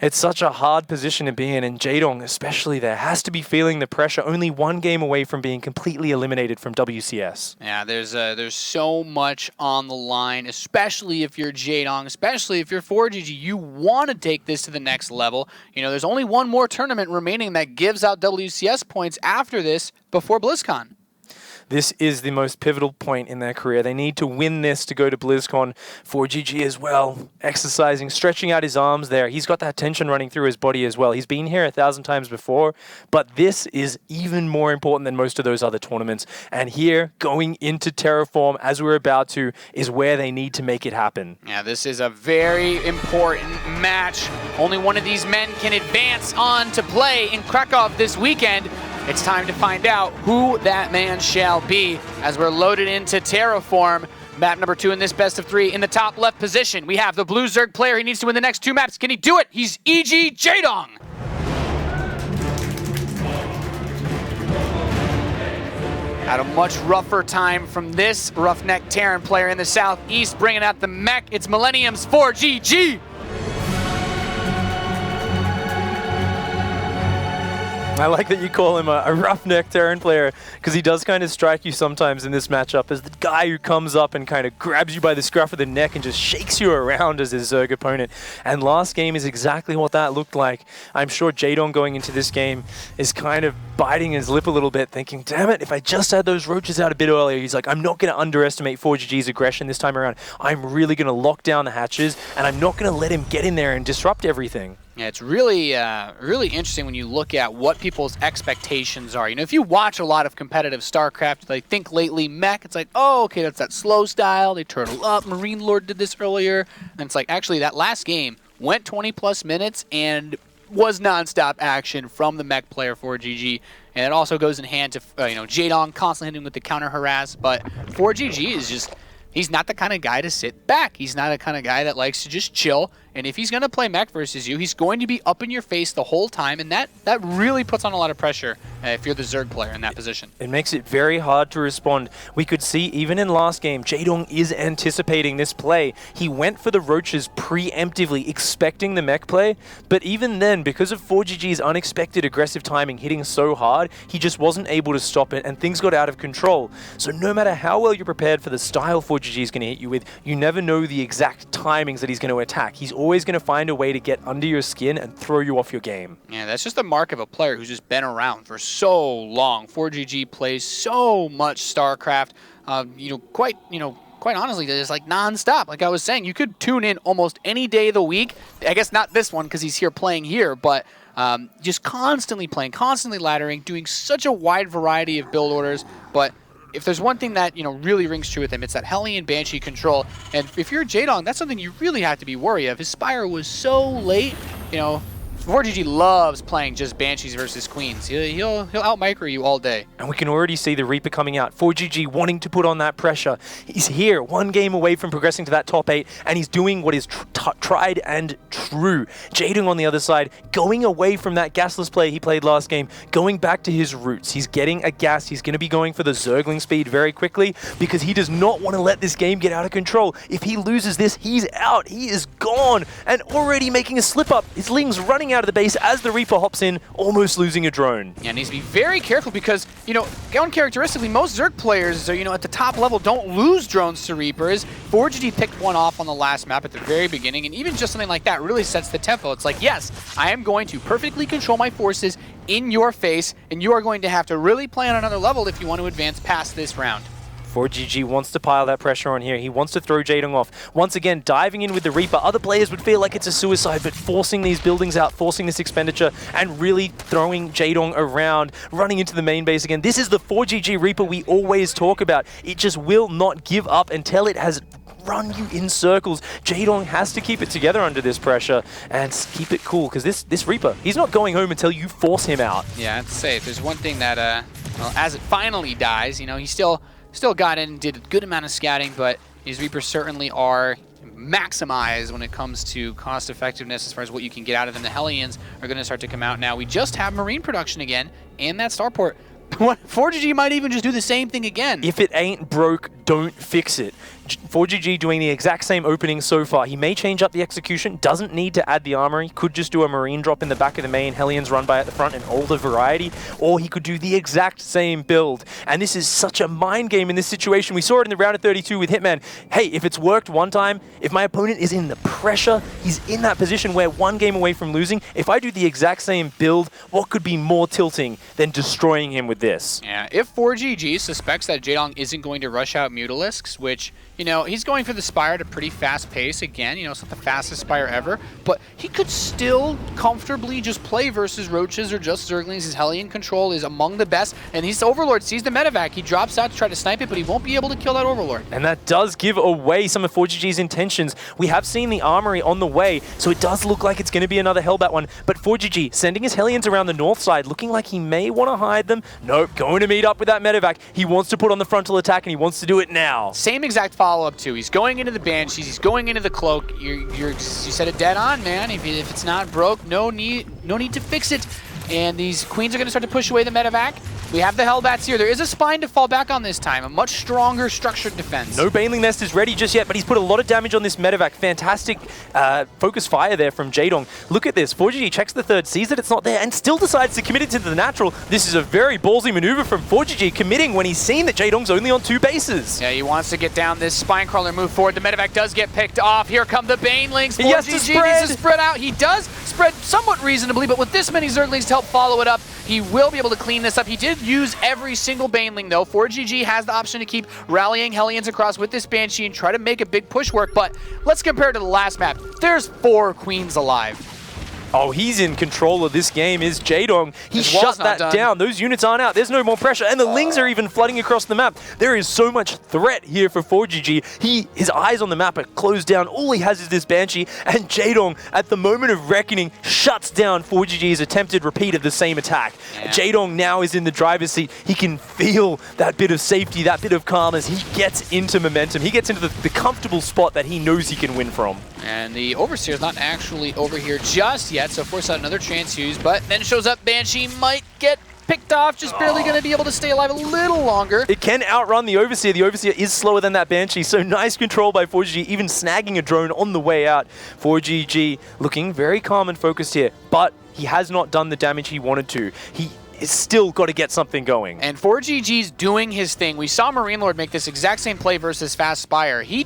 It's such a hard position to be in, and Jaedong especially there has to be feeling the pressure, only one game away from being completely eliminated from WCS. Yeah, there's so much on the line, especially if you're Jaedong, especially if you're ForGG. You want to take this to the next level. You know, there's only one more tournament remaining that gives out WCS points after this before BlizzCon. This is the most pivotal point in their career. They need to win this to go to BlizzCon. ForGG as well, exercising, stretching out his arms there. He's got that tension running through his body as well. He's been here 1,000 times before, but this is even more important than most of those other tournaments. And here, going into Terraform, as we're about to, is where they need to make it happen. Yeah, this is a very important match. Only one of these men can advance on to play in Krakow this weekend. It's time to find out who that man shall be as we're loaded into Terraform. Map number 2 in this best of 3. In the top left position, we have the blue Zerg player. He needs to win the next 2 maps. Can he do it? He's EG Jaedong. At a much rougher time from this roughneck Terran player in the southeast, bringing out the mech. It's Millennium's ForGG. I like that you call him a roughneck Terran player, because he does kind of strike you sometimes in this matchup as the guy who comes up and kind of grabs you by the scruff of the neck and just shakes you around as his Zerg opponent. And last game is exactly what that looked like. I'm sure Jaedong going into this game is kind of biting his lip a little bit, thinking, damn it, if I just had those roaches out a bit earlier. He's like, I'm not going to underestimate ForGG's aggression this time around. I'm really going to lock down the hatches, and I'm not going to let him get in there and disrupt everything. Yeah, it's really interesting when you look at what people's expectations are. You know, if you watch a lot of competitive StarCraft, like think lately mech, it's like, oh, okay, that's that slow style. They turtle up. Marine Lord did this earlier. And it's like, actually, that last game went 20-plus minutes and was nonstop action from the mech player ForGG. And it also goes in hand to, Jaedong constantly hitting with the counter harass. But ForGG is just... he's not the kind of guy to sit back. He's not the kind of guy that likes to just chill. And if he's going to play mech versus you, he's going to be up in your face the whole time. And that really puts on a lot of pressure if you're the Zerg player in that position. It makes it very hard to respond. We could see, even in last game, Jaedong is anticipating this play. He went for the roaches preemptively, expecting the mech play. But even then, because of ForGG's unexpected aggressive timing hitting so hard, he just wasn't able to stop it, and things got out of control. So no matter how well you're prepared for the style ForGG is going to hit you with, you never know the exact timings that he's going to attack. He's always going to find a way to get under your skin and throw you off your game. Yeah, that's just the mark of a player who's just been around for so long. ForGG plays so much StarCraft, quite honestly, it's like non-stop. Like I was saying, you could tune in almost any day of the week. I guess not this one because he's here playing here, but just constantly playing, constantly laddering, doing such a wide variety of build orders. But if there's one thing that, really rings true with him, it's that Hellion Banshee control. And if you're Jaedong, that's something you really have to be worried of. His Spire was so late, ForGG loves playing just Banshees versus Queens. He'll out-micro you all day. And we can already see the Reaper coming out. ForGG wanting to put on that pressure. He's here, one game away from progressing to that top 8, and he's doing what is tried and true. Jaedong on the other side, going away from that gasless play he played last game, going back to his roots. He's getting a gas. He's going to be going for the Zergling speed very quickly because he does not want to let this game get out of control. If he loses this, he's out. He is gone, and already making a slip-up. His Ling's running out of the base as the Reaper hops in, almost losing a drone. Yeah, needs to be very careful because, uncharacteristically, most Zerg players, at the top level don't lose drones to Reapers. ForGG picked one off on the last map at the very beginning, and even just something like that really sets the tempo. It's like, yes, I am going to perfectly control my forces in your face, and you are going to have to really play on another level if you want to advance past this round. ForGG wants to pile that pressure on here. He wants to throw Jaedong off. Once again, diving in with the Reaper. Other players would feel like it's a suicide, but forcing these buildings out, forcing this expenditure, and really throwing Jaedong around, running into the main base again. This is the ForGG Reaper we always talk about. It just will not give up until it has run you in circles. Jaedong has to keep it together under this pressure and keep it cool, because this Reaper, he's not going home until you force him out. Yeah, I have to say, if there's one thing that, well, as it finally dies, you know, he still got in, did a good amount of scouting, but these Reapers certainly are maximized when it comes to cost effectiveness as far as what you can get out of them. The Hellions are going to start to come out now. We just have Marine production again and that starport. ForGG might even just do the same thing again. If it ain't broke, don't fix it. ForGG doing the exact same opening so far. He may change up the execution, doesn't need to add the armory, could just do a Marine drop in the back of the main, Hellions run by at the front, and all the variety, or he could do the exact same build. And this is such a mind game in this situation. We saw it in the round of 32 with Hitman. Hey, if it's worked one time, if my opponent is in the pressure, he's in that position where one game away from losing, if I do the exact same build, what could be more tilting than destroying him with this? Yeah, if ForGG suspects that Jaedong isn't going to rush out Mutalisks, which, you know, he's going for the Spire at a pretty fast pace. Again, you know, it's not the fastest Spire ever, but he could still comfortably just play versus Roaches or just Zerglings. His Hellion control is among the best, and his Overlord sees the medevac. He drops out to try to snipe it, but he won't be able to kill that Overlord. And that does give away some of ForGG's intentions. We have seen the armory on the way, so it does look like it's going to be another Hellbat one, but ForGG sending his Hellions around the north side, looking like he may want to hide them. Nope, going to meet up with that medevac. He wants to put on the frontal attack, and he wants to do it now. Same exact follow-up too. He's going into the Banshees. He's going into the Cloak. You said it dead on, man. If it's not broke, no need to fix it. And these Queens are going to start to push away the medevac. We have the Hellbats here. There is a Spine to fall back on this time. A much stronger structured defense. No Baneling Nest is ready just yet, but he's put a lot of damage on this medevac. Fantastic focus fire there from Jaedong. Look at this. ForGG checks the third, sees that it's not there, and still decides to commit it to the natural. This is a very ballsy maneuver from ForGG, committing when he's seen that Jaedong's only on 2 bases. Yeah, he wants to get down this Spine Crawler, move forward. The medevac does get picked off. Here come the Banelings. He has to ForGG needs to spread out. He does spread somewhat reasonably, but with this many Zerglings to help follow it up, he will be able to clean this up. He did use every single Baneling, though. ForGG has the option to keep rallying Hellions across with this Banshee and try to make a big push work, but let's compare it to the last map. There's 4 Queens alive. Oh, he's in control of this game, is Jaedong. He shut that down. Those units aren't out. There's no more pressure. And the Lings are even flooding across the map. There is so much threat here for ForGG. His eyes on the map are closed down. All he has is this Banshee. And Jaedong, at the moment of reckoning, shuts down ForGG's attempted repeat of the same attack. Yeah. Jaedong now is in the driver's seat. He can feel that bit of safety, that bit of calm as he gets into momentum. He gets into the comfortable spot that he knows he can win from. And the Overseer's not actually over here just yet, so force out another transfuse, but then shows up Banshee, might get picked off, just barely going to be able to stay alive a little longer. It can outrun the Overseer. The Overseer is slower than that Banshee, so nice control by ForGG, even snagging a drone on the way out. ForGG looking very calm and focused here, but he has not done the damage he wanted to. He is still got to get something going. And ForGG's doing his thing. We saw Marine Lord make this exact same play versus Fast Spire. He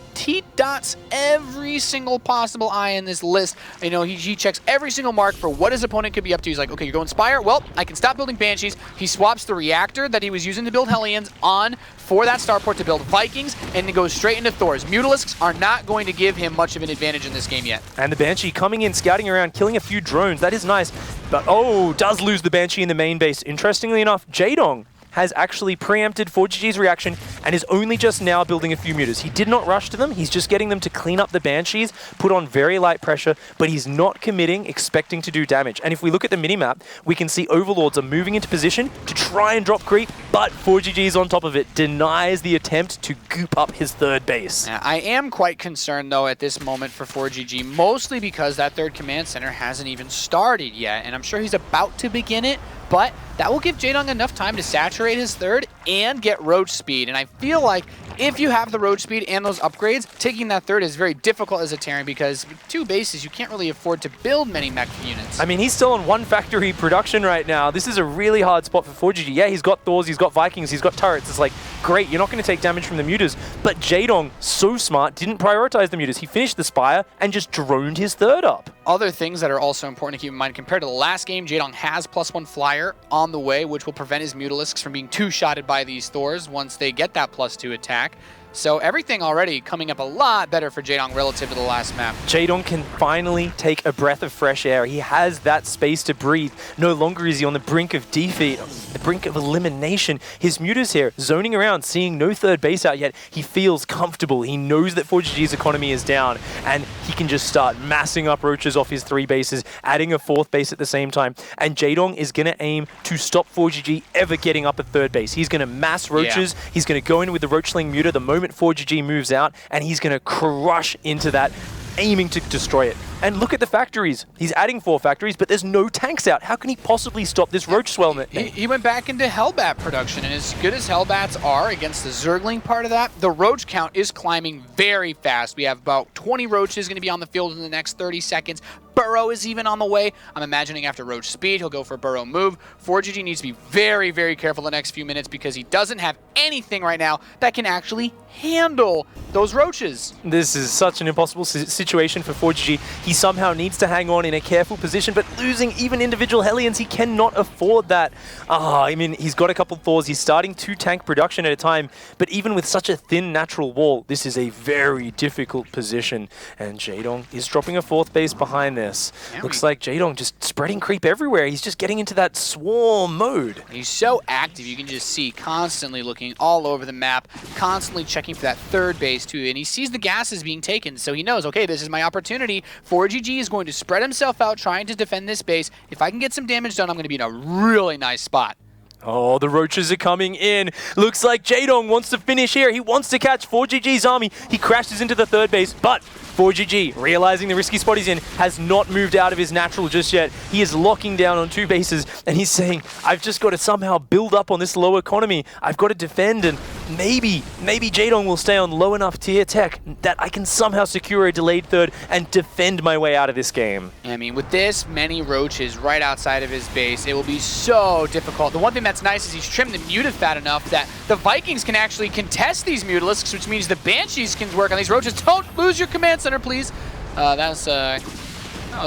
dots every single possible eye in this list. You know, he checks every single mark for what his opponent could be up to. He's like, okay, you're going Spire? Well, I can stop building Banshees. He swaps the reactor that he was using to build Hellions on for that starport to build Vikings, and he goes straight into Thors. Mutalisks are not going to give him much of an advantage in this game yet. And the Banshee coming in, scouting around, killing a few drones. That is nice. But, oh, does lose the Banshee in the main base. Interestingly enough, Jaedong has actually preempted ForGG's reaction and is only just now building a few mutas. He did not rush to them. He's just getting them to clean up the Banshees, put on very light pressure, but he's not committing, expecting to do damage. And if we look at the minimap, we can see Overlords are moving into position to try and drop creep, but ForGG is on top of it, denies the attempt to goop up his third base. I am quite concerned, though, at this moment for ForGG, mostly because that third command center hasn't even started yet, and I'm sure he's about to begin it, but that will give Jaedong enough time to saturate his third and get roach speed. And I feel like if you have the roach speed and those upgrades, taking that third is very difficult as a Terran because with 2 bases, you can't really afford to build many mech units. I mean, he's still on 1 factory production right now. This is a really hard spot for ForGG. Yeah, he's got Thors, he's got Vikings, he's got turrets. It's like, great, you're not going to take damage from the mutas. But Jaedong, so smart, didn't prioritize the mutas. He finished the Spire and just droned his third up. Other things that are also important to keep in mind, compared to the last game, Jaedong has +1 flyer on the way, which will prevent his Mutalisks from being 2-shotted by these Thors once they get that +2 attack. So everything already coming up a lot better for Jaedong relative to the last map. Jaedong can finally take a breath of fresh air. He has that space to breathe. No longer is he on the brink of defeat, the brink of elimination. His Muta's here, zoning around, seeing no third base out yet. He feels comfortable. He knows that ForGG's economy is down, and he can just start massing up roaches off his 3 bases, adding a 4th base at the same time. And Jaedong is going to aim to stop ForGG ever getting up a 3rd base. He's going to mass roaches. Yeah. He's going to go in with the Roachling Muta the moment ForGG moves out, and he's going to crush into that, aiming to destroy it. And look at the factories. He's adding 4 factories, but there's no tanks out. How can he possibly stop this Roach swell? He went back into Hellbat production, and as good as Hellbats are against the Zergling part of that, the Roach count is climbing very fast. We have about 20 Roaches going to be on the field in the next 30 seconds. Burrow is even on the way. I'm imagining after Roach speed, he'll go for Burrow move. ForGG needs to be very, very careful the next few minutes because he doesn't have anything right now that can actually handle those Roaches. This is such an impossible situation for ForGG. He somehow needs to hang on in a careful position, but losing even individual Hellions, he cannot afford that. I mean, he's got a couple Thors. He's starting 2 tank production at a time, but even with such a thin natural wall, this is a very difficult position. And Jaedong is dropping a 4th base behind this. Yeah, looks like Jaedong just spreading creep everywhere. He's just getting into that swarm mode. He's so active. You can just see constantly looking all over the map, constantly checking for that 3rd base too. And he sees the gases being taken, so he knows, okay, this is my opportunity. ForGG is going to spread himself out trying to defend this base. If I can get some damage done, I'm going to be in a really nice spot. Oh, the Roaches are coming in. Looks like Jaedong wants to finish here. He wants to catch ForGG's army. He crashes into the 3rd base, but ForGG, realizing the risky spot he's in, has not moved out of his natural just yet. He is locking down on 2 bases, and he's saying, I've just got to somehow build up on this low economy. I've got to defend, and maybe Jaedong will stay on low enough tier tech that I can somehow secure a delayed 3rd and defend my way out of this game. I mean, with this many Roaches right outside of his base, it will be so difficult. The one thing that's nice is he's trimmed the Muta fat enough that the Vikings can actually contest these Mutalisks, which means the Banshees can work on these Roaches. Don't lose your command center, please. That was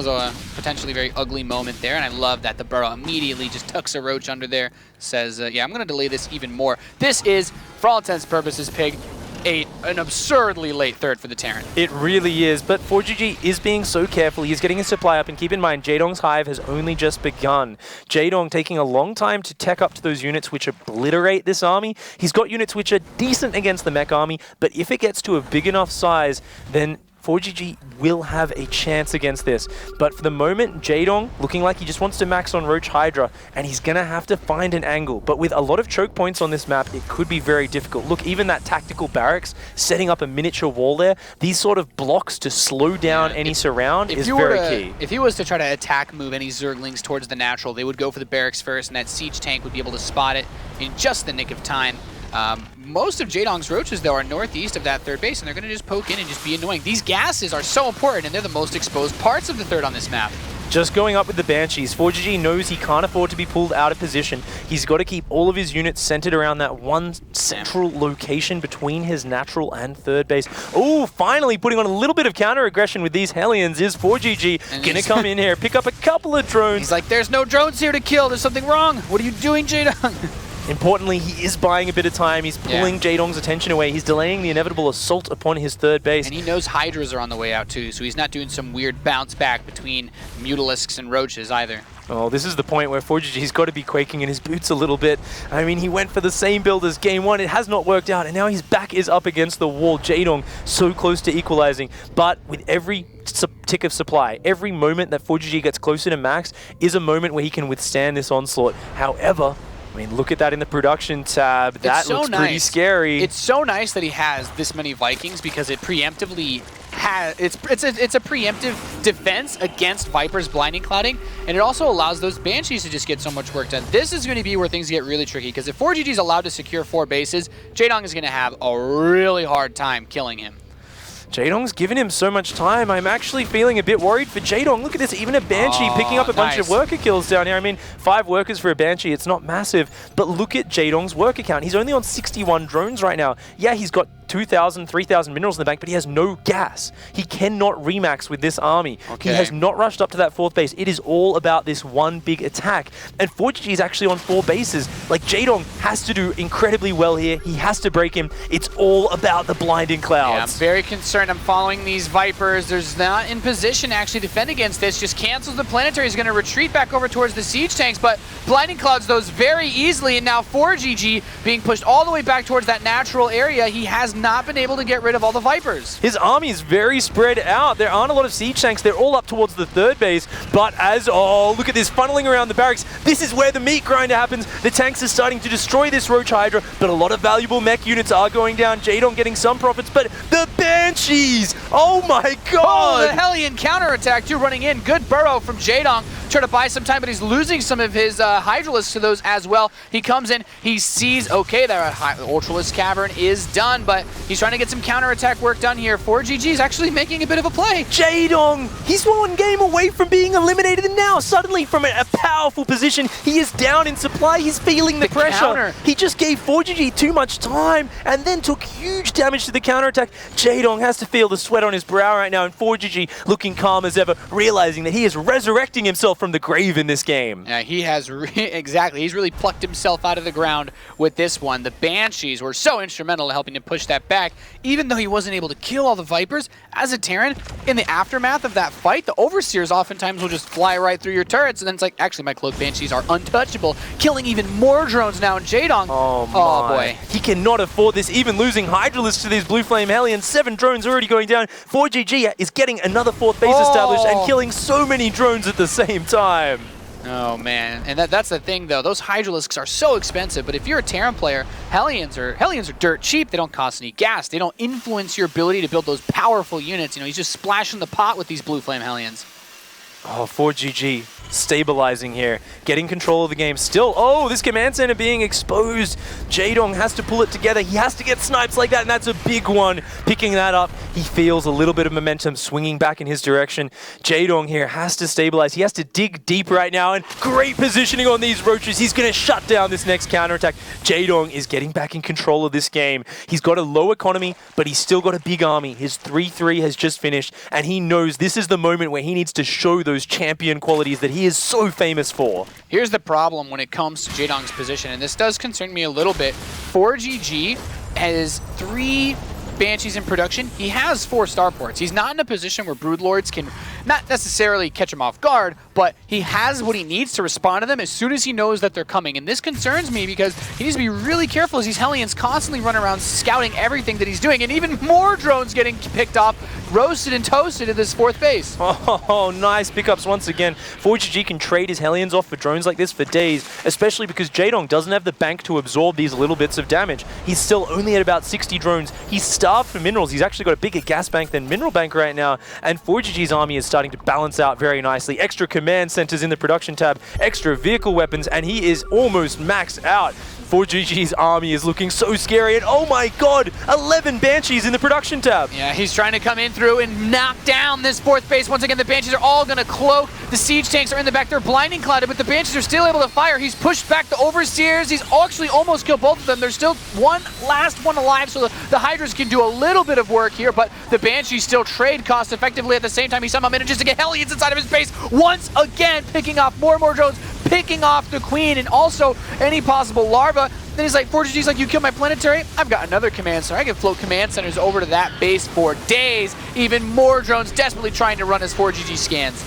a potentially very ugly moment there, and I love that the Burrow immediately just tucks a Roach under there, says, yeah, I'm going to delay this even more. This is, for all intents and purposes, Pig, an absurdly late 3rd for the Terran. It really is, but ForGG is being so careful. He's getting his supply up, and keep in mind, Jaedong's hive has only just begun. Jaedong taking a long time to tech up to those units which obliterate this army. He's got units which are decent against the mech army, but if it gets to a big enough size, then ForGG will have a chance against this. But for the moment, Jaedong looking like he just wants to max on Roach Hydra, and he's going to have to find an angle. But with a lot of choke points on this map, it could be very difficult. Look, even that tactical barracks, setting up a miniature wall there, these sort of blocks to slow down any surround is very key. If he was to try to attack move any Zerglings towards the natural, they would go for the barracks first, and that siege tank would be able to spot it in just the nick of time. Most of Jaedong's Roaches, though, are northeast of that 3rd base, and they're going to just poke in and just be annoying. These gases are so important, and they're the most exposed parts of the 3rd on this map. Just going up with the Banshees, ForGG knows he can't afford to be pulled out of position. He's got to keep all of his units centered around that one central location between his natural and 3rd base. Oh, finally putting on a little bit of counter-aggression with these Hellions is ForGG. Gonna come in here, pick up a couple of drones. He's like, there's no drones here to kill. There's something wrong. What are you doing, Jaedong? Importantly, he is buying a bit of time. He's pulling Jaedong's attention away. He's delaying the inevitable assault upon his 3rd base. And he knows Hydras are on the way out too, so he's not doing some weird bounce back between Mutalisks and Roaches either. Oh, this is the point where ForGG's got to be quaking in his boots a little bit. I mean, he went for the same build as Game 1. It has not worked out, and now his back is up against the wall. Jaedong so close to equalizing, but with every tick of supply, every moment that ForGG gets closer to max is a moment where he can withstand this onslaught. However, I mean, look at that in the production tab. That looks pretty scary. It's so nice that he has this many Vikings because it preemptively has it's a preemptive defense against Viper's blinding clouding, and it also allows those Banshees to just get so much work done. This is going to be where things get really tricky because if ForGG is allowed to secure 4 bases, Jaedong is going to have a really hard time killing him. Jaedong's given him so much time. I'm actually feeling a bit worried for Jaedong. Look at this, even a Banshee picking up a bunch of worker kills down here. I mean, 5 workers for a Banshee, it's not massive, but look at Jaedong's worker count. He's only on 61 drones right now. Yeah, he's got 2,000, 3,000 minerals in the bank, but he has no gas. He cannot remax with this army. Okay. He has not rushed up to that 4th base. It is all about this one big attack. And ForGG is actually on 4 bases. Like, Jaedong has to do incredibly well here. He has to break him. It's all about the blinding clouds. Yeah, I'm very concerned. I'm following these Vipers. There's not in position to actually defend against this. Just cancels the planetary. He's going to retreat back over towards the siege tanks, but blinding clouds those very easily, and now ForGG being pushed all the way back towards that natural area. He has not been able to get rid of all the Vipers. His army is very spread out. There aren't a lot of siege tanks. They're all up towards the 3rd base, but oh, look at this funneling around the barracks. This is where the meat grinder happens. The tanks are starting to destroy this Roach Hydra, but a lot of valuable mech units are going down. Jaedong getting some profits, but the Banshees! Oh my god! Oh, the Hellion counterattack too running in. Good burrow from Jaedong. Try to buy some time, but he's losing some of his Hydralisks to those as well. He comes in, he sees, okay, that Ultralisk Cavern is done, but he's trying to get some counterattack work done here. ForGG is actually making a bit of a play. Jaedong, he's 1 game away from being eliminated, and now suddenly from a powerful position, he is down in supply. He's feeling the pressure. Counter. He just gave ForGG too much time and then took huge damage to the counterattack. Jaedong has to feel the sweat on his brow right now, and ForGG looking calm as ever, realizing that he is resurrecting himself from the grave in this game. Yeah, he has exactly. He's really plucked himself out of the ground with this one. The Banshees were so instrumental in helping to push that back, even though he wasn't able to kill all the Vipers. As a Terran, in the aftermath of that fight, the Overseers oftentimes will just fly right through your turrets, and then it's like, actually, my Cloak Banshees are untouchable, killing even more drones now. And Jaedong, oh boy. He cannot afford this, even losing Hydralisks to these Blue Flame Hellions. 7 drones already going down. ForGG is getting another 4th base established and killing so many drones at the same time. Oh man, and that's the thing though. Those Hydralisks are so expensive, but if you're a Terran player, Hellions are dirt cheap. They don't cost any gas. They don't influence your ability to build those powerful units. You know, he's just splashing the pot with these Blue Flame Hellions. Oh, ForGG stabilizing here, getting control of the game. Still, oh, this command center being exposed. Jaedong has to pull it together. He has to get snipes like that, and that's a big one. Picking that up, he feels a little bit of momentum swinging back in his direction. Jaedong here has to stabilize. He has to dig deep right now, and great positioning on these roaches. He's going to shut down this next counterattack. Jaedong is getting back in control of this game. He's got a low economy, but he's still got a big army. His 3-3 has just finished, and he knows this is the moment where he needs to show those champion qualities that he is so famous for. Here's the problem when it comes to Jaedong's position, and this does concern me a little bit. ForGG has 3 Banshees in production. He has 4 starports. He's not in a position where Broodlords can not necessarily catch him off guard, but he has what he needs to respond to them as soon as he knows that they're coming. And this concerns me because he needs to be really careful as these Hellions constantly run around scouting everything that he's doing, and even more drones getting picked off, roasted and toasted at this 4th base. Oh, nice pickups once again. ForGG can trade his Hellions off for drones like this for days, especially because Jaedong doesn't have the bank to absorb these little bits of damage. He's still only at about 60 drones. He's starved for minerals. He's actually got a bigger gas bank than mineral bank right now, and ForGG's army is starting to balance out very nicely. Extra command centers in the production tab, extra vehicle weapons, and he is almost maxed out. ForGG's army is looking so scary, and oh my god, 11 Banshees in the production tab. Yeah, he's trying to come in through and knock down this 4th base. Once again, the Banshees are all going to cloak. The siege tanks are in the back. They're blinding clouded, but the Banshees are still able to fire. He's pushed back the Overseers. He's actually almost killed both of them. There's still last one alive, so the Hydras can do a little bit of work here, but the Banshees still trade cost effectively. At the same time, he somehow manages to get Hellions inside of his base, once again picking off more and more drones, picking off the Queen, and also any possible larva. Then he's like, ForGG's like, you killed my planetary? I've got another command center. I can float command centers over to that base for days. Even more drones desperately trying to run his ForGG scans.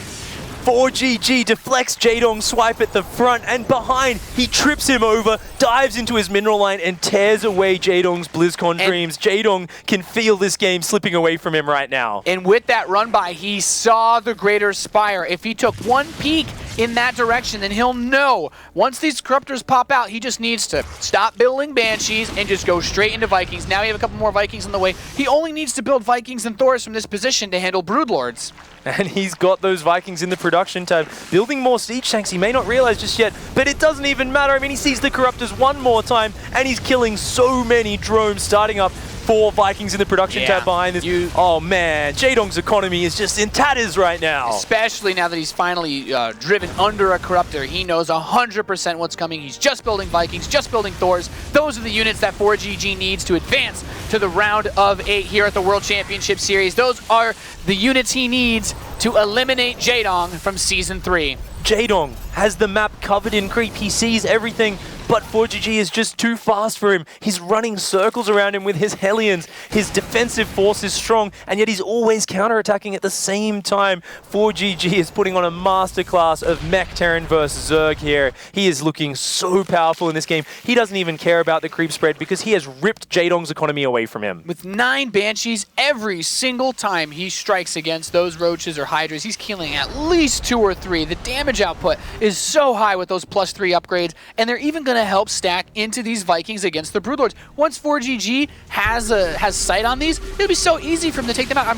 ForGG deflects Jaedong's swipe at the front and behind. He trips him over, dives into his mineral line, and tears away Jaedong's BlizzCon dreams. Jaedong can feel this game slipping away from him right now. And with that run by, he saw the Greater Spire. If he took one peek in that direction, then he'll know. Once these Corruptors pop out, he just needs to stop building Banshees and just go straight into Vikings. Now we have a couple more Vikings on the way. He only needs to build Vikings and Thors from this position to handle Broodlords. And he's got those Vikings in the production tab, building more siege tanks. He may not realize just yet, but it doesn't even matter. I mean, he sees the Corruptors one more time, and he's killing so many drones, starting up 4 Vikings in the production Yeah. tab behind this. Oh man, Jaedong's economy is just in tatters right now. Especially now that he's finally driven under a Corruptor. He knows 100% what's coming. He's just building Vikings, just building Thors. Those are the units that ForGG needs to advance to the round of 8 here at the World Championship Series. Those are the units he needs to eliminate Jaedong from Season 3. Jaedong has the map covered in creep. He sees everything, but ForGG is just too fast for him. He's running circles around him with his Hellions. His defensive force is strong, and yet he's always counterattacking at the same time. ForGG is putting on a masterclass of Mech Terran versus Zerg here. He is looking so powerful in this game. He doesn't even care about the creep spread because he has ripped Jaedong's economy away from him. With 9 Banshees, every single time he strikes against those Roaches or Hydras, he's killing at least 2 or 3. The damage output is so high with those +3 upgrades, and they're even going to help stack into these Vikings against the Broodlords. Once ForGG has sight on these, it'll be so easy for him to take them out.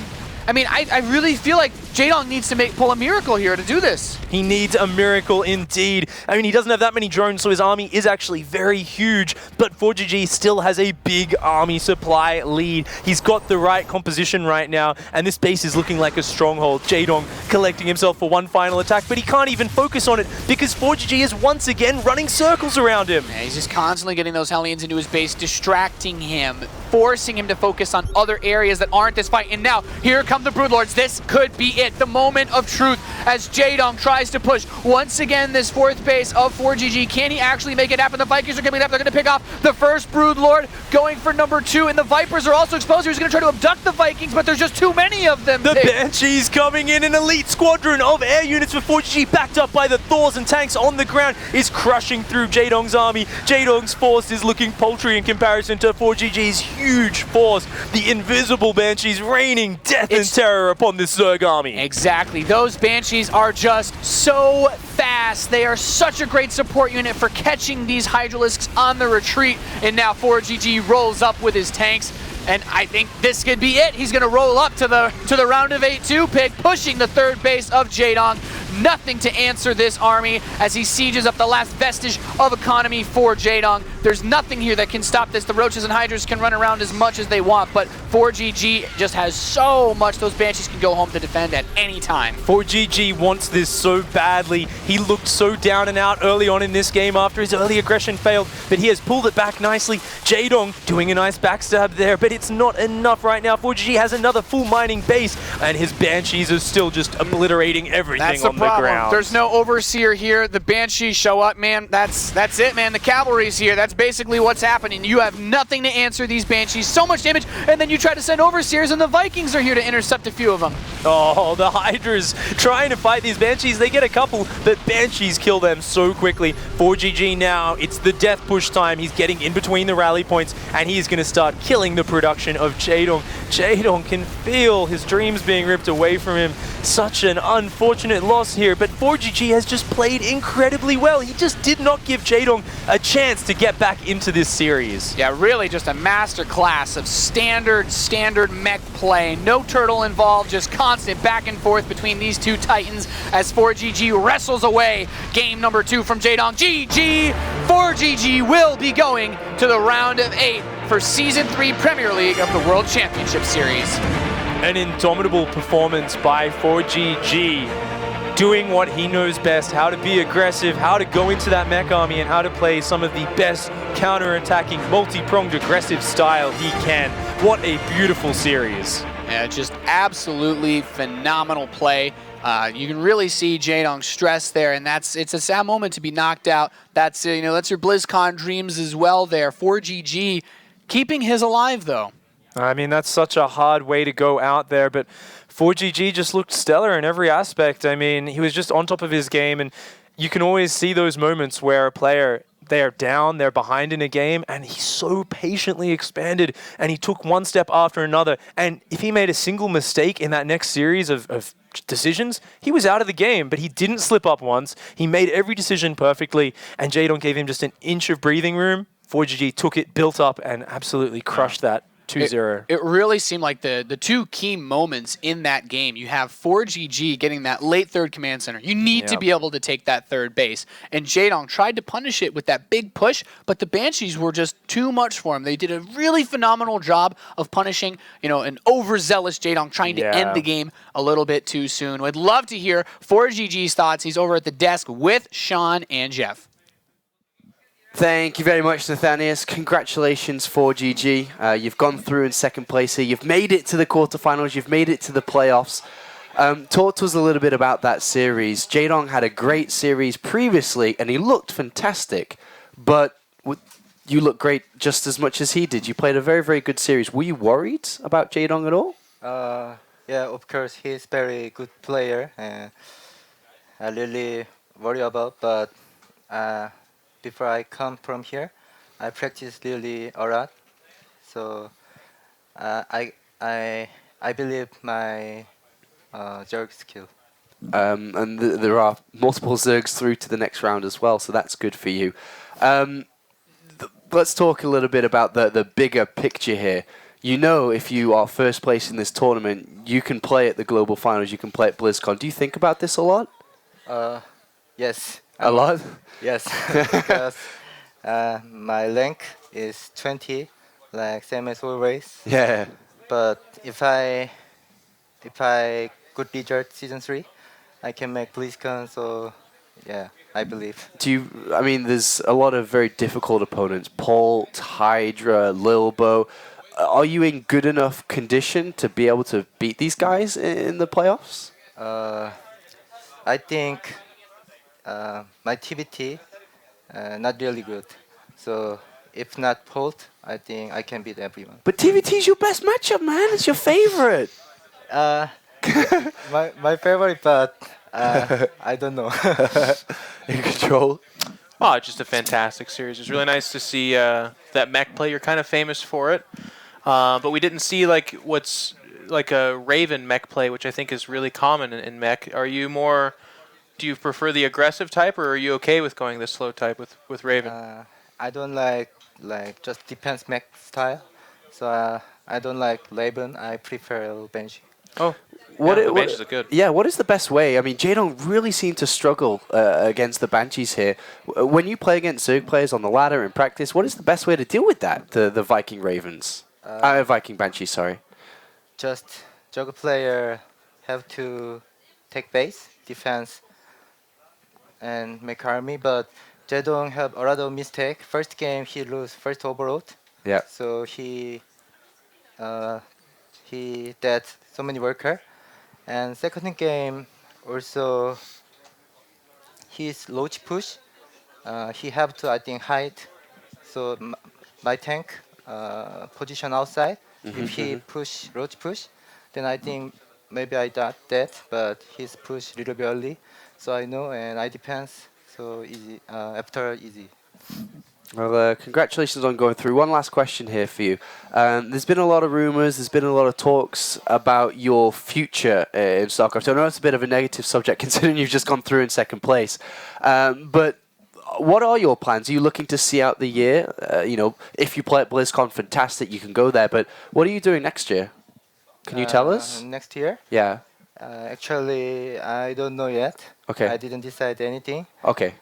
I really feel like Jaedong needs to pull a miracle here to do this. He needs a miracle indeed. I mean, he doesn't have that many drones, so his army is actually very huge, but ForGG still has a big army supply lead. He's got the right composition right now, and this base is looking like a stronghold. Jaedong collecting himself for one final attack, but he can't even focus on it because ForGG is once again running circles around him. Yeah, he's just constantly getting those Hellions into his base, distracting him, forcing him to focus on other areas that aren't this fight. And now, here come the Broodlords. This could be it, the moment of truth as Jaedong tries to push once again this 4th base of ForGG. Can he actually make it happen? The Vikings are coming up. They're going to pick off the first Broodlord, going for number 2, and the Vipers are also exposed. He's going to try to abduct the Vikings, but there's just too many of them. The Banshees coming in, an elite squadron of air units for ForGG, backed up by the Thors and tanks on the ground, is crushing through Jaedong's army. Jaedong's force is looking paltry in comparison to ForGG's huge force. The invisible Banshees raining death and terror upon this Zerg army. Exactly. Those Banshees are just so fast. They are such a great support unit for catching these Hydralisks on the retreat. And now ForGG rolls up with his tanks. And I think this could be it. He's going to roll up to the round of 8 2-pick, pushing the 3rd base of Jaedong. Nothing to answer this army as he sieges up the last vestige of economy for Jaedong. There's nothing here that can stop this. The Roaches and Hydras can run around as much as they want, but ForGG just has so much. Those Banshees can go home to defend at any time. ForGG wants this so badly. He looked so down and out early on in this game after his early aggression failed, but he has pulled it back nicely. Jaedong doing a nice backstab there, but it's not enough right now. ForGG has another full mining base, and his Banshees are still just obliterating everything on the ground. There's no Overseer here. The Banshees show up, man. That's it, man. The cavalry's here. That's basically what's happening. You have nothing to answer these Banshees. So much damage, and then you try to send Overseers, and the Vikings are here to intercept a few of them. Oh, the Hydras trying to fight these Banshees. They get a couple, but Banshees kill them so quickly. ForGG now, it's the death push time. He's getting in between the rally points, and he's going to start killing the production of Jaedong. Jaedong can feel his dreams being ripped away from him. Such an unfortunate loss here, but ForGG has just played incredibly well. He just did not give Jaedong a chance to get back into this series. Yeah, really just a master class of standard mech play. No turtle involved, just constant back and forth between these two titans as ForGG wrestles away game number 2 from Jaedong. GG! ForGG will be going to the round of 8 for Season 3 Premier League of the World Championship Series. An indomitable performance by ForGG, doing what he knows best, how to be aggressive, how to go into that mech army, and how to play some of the best counter-attacking, multi-pronged aggressive style he can. What a beautiful series. Yeah, just absolutely phenomenal play. You can really see Jaedong's stress there, and it's a sad moment to be knocked out. That's your BlizzCon dreams as well there. ForGG keeping his alive though. I mean, that's such a hard way to go out there, but ForGG just looked stellar in every aspect. I mean, he was just on top of his game, and you can always see those moments where a player, they're down, they're behind in a game, and he so patiently expanded, and he took one step after another, and if he made a single mistake in that next series of decisions, he was out of the game, but he didn't slip up once. He made every decision perfectly, and Jaedong gave him just an inch of breathing room. ForGG took it, built up, and absolutely crushed that. 2-0. It really seemed like the two key moments in that game. You have ForGG getting that late third command center. You need to Yep. be able to take that third base. And Jaedong tried to punish it with that big push, but the Banshees were just too much for him. They did a really phenomenal job of punishing, an overzealous Jaedong trying to Yeah. end the game a little bit too soon. I'd love to hear ForGG's thoughts. He's over at the desk with Sean and Jeff. Thank you very much, Nathanius. Congratulations, ForGG. You've gone through in second place here. You've made it to the quarterfinals. You've made it to the playoffs. Talk to us a little bit about that series. Jaedong had a great series previously, and he looked fantastic. But you look great just as much as he did. You played a very, very good series. Were you worried about Jaedong at all? Yeah, of course, he's very good player, and I really worry about. But before I come from here, I practice really a lot. So I believe my Zerg skill. And there are multiple Zergs through to the next round as well, so that's good for you. Let's talk a little bit about the bigger picture here. If you are first place in this tournament, you can play at the global finals, you can play at BlizzCon. Do you think about this a lot? Yes. A lot? Yes. Because my rank is 20, like same as always. Yeah. But if I good result season 3, I can make BlizzCon. So yeah, I believe. There's a lot of very difficult opponents. Pult, Hydra, Lilbo. Are you in good enough condition to be able to beat these guys in the playoffs? I think my TVT not really good. So if not Pult, I think I can beat everyone. But TVT's your best matchup, man. It's your favorite. My favorite, but I don't know. In control. Oh, it's just a fantastic series. It's really nice to see that mech play. You're kind of famous for it. But we didn't see what's like a Raven mech play, which I think is really common in mech. Do you prefer the aggressive type, or are you okay with going the slow type with Raven? I don't like just defense mech style. So I don't like Raven. I prefer Banshee. Oh, the Banshees are good. Yeah, what is the best way? I mean, Jaedong really seemed to struggle against the Banshees here. When you play against Zerg players on the ladder in practice, what is the best way to deal with that, the Viking Ravens? Viking Banshees, sorry. Just Zerg player have to take base, defense, and make army. But Jaedong have a lot of mistake. First game he lose first overload. Yeah. So he dead so many worker. And second game also his roach push. He have to hide. So my tank position outside. If he push roach push, then I think maybe I got dead. But he's push little bit early, so I know and I defense. So easy after easy. Well, congratulations on going through. One last question here for you. There's been a lot of rumors, there's been a lot of talks about your future in StarCraft. I know it's a bit of a negative subject considering you've just gone through in second place. But what are your plans? Are you looking to see out the year? If you play at BlizzCon, fantastic, you can go there. But what are you doing next year? Can you tell us? Next year? Yeah. Actually, I don't know yet. Okay. I didn't decide anything. Okay.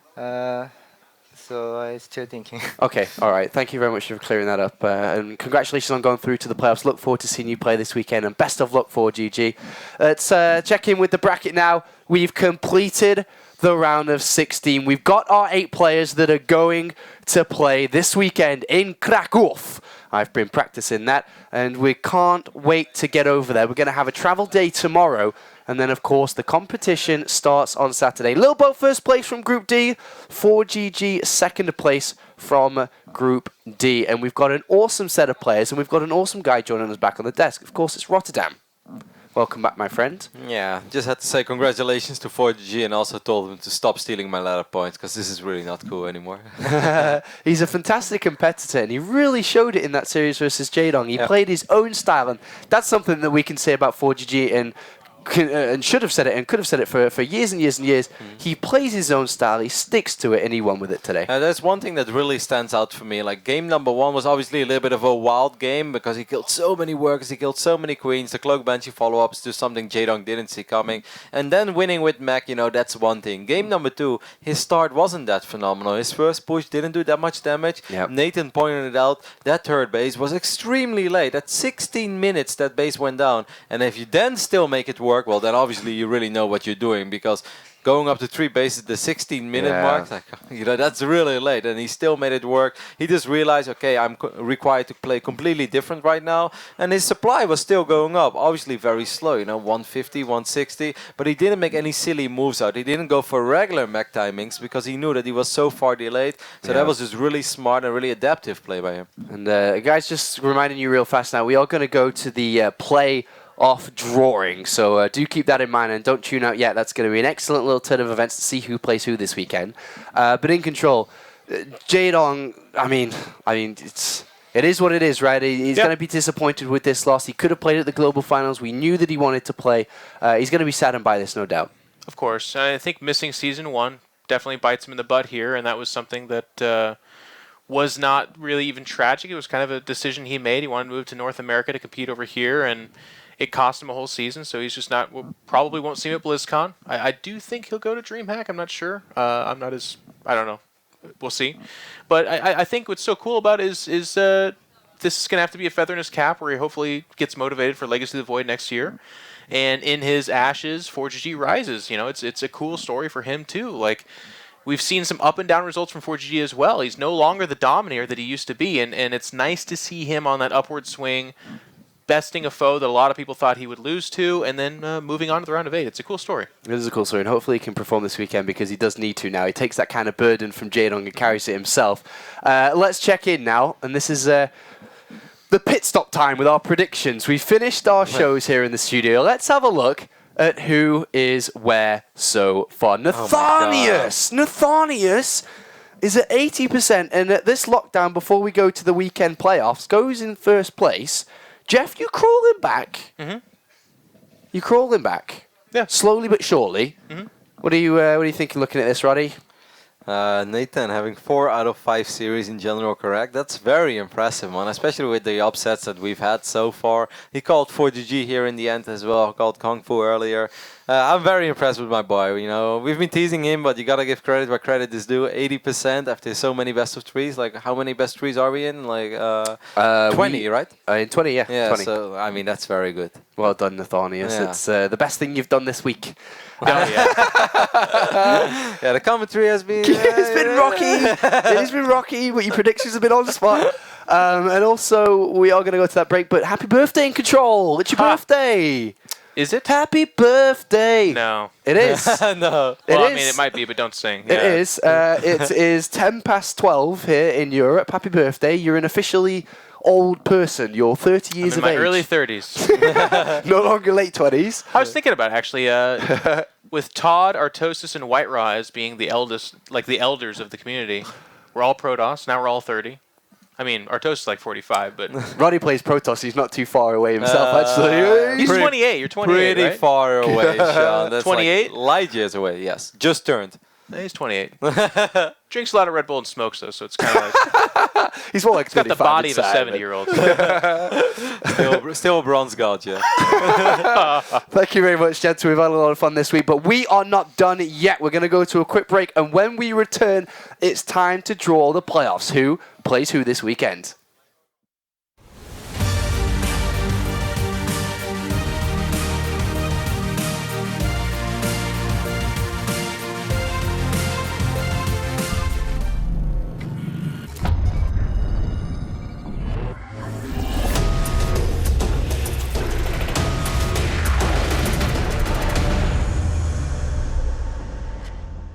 So I'm still thinking. Okay, all right. Thank you very much for clearing that up. And congratulations on going through to the playoffs. Look forward to seeing you play this weekend. And best of luck ForGG. Let's check in with the bracket now. We've completed the round of 16. We've got our 8 players that are going to play this weekend in Kraków. I've been practicing that, and we can't wait to get over there. We're going to have a travel day tomorrow, and then, of course, the competition starts on Saturday. Lilbo first place from Group D, ForGG second place from Group D. And we've got an awesome set of players, and we've got an awesome guy joining us back on the desk. Of course, it's Rotterdam. Welcome back, my friend. Yeah, just had to say congratulations to ForGG and also told them to stop stealing my ladder points because this is really not cool anymore. He's a fantastic competitor, and he really showed it in that series versus Jaedong. He played his own style, and that's something that we can say about ForGG. And and should have said it and could have said it for years and years and years. He plays his own style, he sticks to it, and he won with it today. That's one thing that really stands out for me. Like, game number 1 was obviously a little bit of a wild game because he killed so many workers, he killed so many queens. The cloak banshee follow-ups to something Jaedong didn't see coming. And then winning with mech, you know, that's one thing. Game number 2, his start wasn't that phenomenal. His first push didn't do that much damage. Yep. Nathan pointed it out. That third base was extremely late. At 16 minutes, that base went down. And if you then still make it work, well, then obviously you really know what you're doing, because going up to 3 bases, the 16-minute mark, like, you know, that's really late, and he still made it work. He just realized, okay, I'm required to play completely different right now, and his supply was still going up, obviously very slow, you know, 150, 160, but he didn't make any silly moves out. He didn't go for regular mech timings because he knew that he was so far delayed, so that was just really smart and really adaptive play by him. And guys, just reminding you real fast now, we are going to go to the play-off drawing, so do keep that in mind and don't tune out yet. That's going to be an excellent little turn of events to see who plays who this weekend. But in control, Jaedong, I mean, it is what it is, right? He's going to be disappointed with this loss. He could have played at the global finals. We knew that he wanted to play. He's going to be saddened by this, no doubt. Of course. I think missing Season 1 definitely bites him in the butt here, and that was something that was not really even tragic. It was kind of a decision he made. He wanted to move to North America to compete over here, and it cost him a whole season, so he's just not, probably won't see him at BlizzCon. I do think he'll go to DreamHack. I'm not sure. I don't know. We'll see. But I think what's so cool about it is this is going to have to be a feather in his cap where he hopefully gets motivated for Legacy of the Void next year. And in his ashes, ForGG rises. You know, it's a cool story for him, too. Like, we've seen some up and down results from ForGG as well. He's no longer the dominator that he used to be, and it's nice to see him on that upward swing, besting a foe that a lot of people thought he would lose to, and then moving on to the round of 8. It's a cool story. It is a cool story, and hopefully he can perform this weekend because he does need to now. He takes that kind of burden from Jaedong and carries it himself. Let's check in now, and this is the pit stop time with our predictions. We finished our shows here in the studio. Let's have a look at who is where so far. Nathanius is at 80%, and at this lockdown, before we go to the weekend playoffs, goes in first place. Jeff, you crawling back. You're crawling back. Yeah. Slowly but surely. What are you thinking looking at this, Roddy? Nathan having 4 out of 5 series in general correct. That's very impressive, man, especially with the upsets that we've had so far. He called ForGG here in the end as well, called Kung Fu earlier. I'm very impressed with my boy. You know, we've been teasing him, but you gotta give credit where credit is due. 80% after so many best of 3s. Like, how many best 3s are we in? Like 20, right? In 20, yeah. Yeah, 20. so I mean that's very good. Well done, Nathanius. Yeah. It's the best thing you've done this week. Yeah. Yeah, the commentary has been. It's been rocky. It has been rocky, but your predictions have been on the spot. And also, we are going to go to that break, but happy birthday in control. It's your birthday. Is it? Happy birthday. No. It is. No. It Well, is. I mean, it might be, but don't sing. It is. It is 10 past 12 here in Europe. Happy birthday. You're an officially old person. You're 30 years I'm in of my age. early 30s. No longer late 20s. I was thinking about it, actually, with Todd, Artosis, and White Raw as being the eldest, like the elders of the community. We're all Protoss. Now we're all 30. I mean, Artosis is like 45, but Roddy plays Protoss. He's not too far away himself, actually. he's 28. You're 28, Pretty right? far away, Sean. That's 28? like light years away. Yes, just turned. He's 28. Drinks a lot of Red Bull and smokes, though, so it's kind of like... He's more like He's got the 35 body of a inside, 70-year-old. Still a bronze god, yeah. Thank you very much, gents. We've had a lot of fun this week, but we are not done yet. We're going to go to a quick break, and when we return, it's time to draw the playoffs. Who plays who this weekend?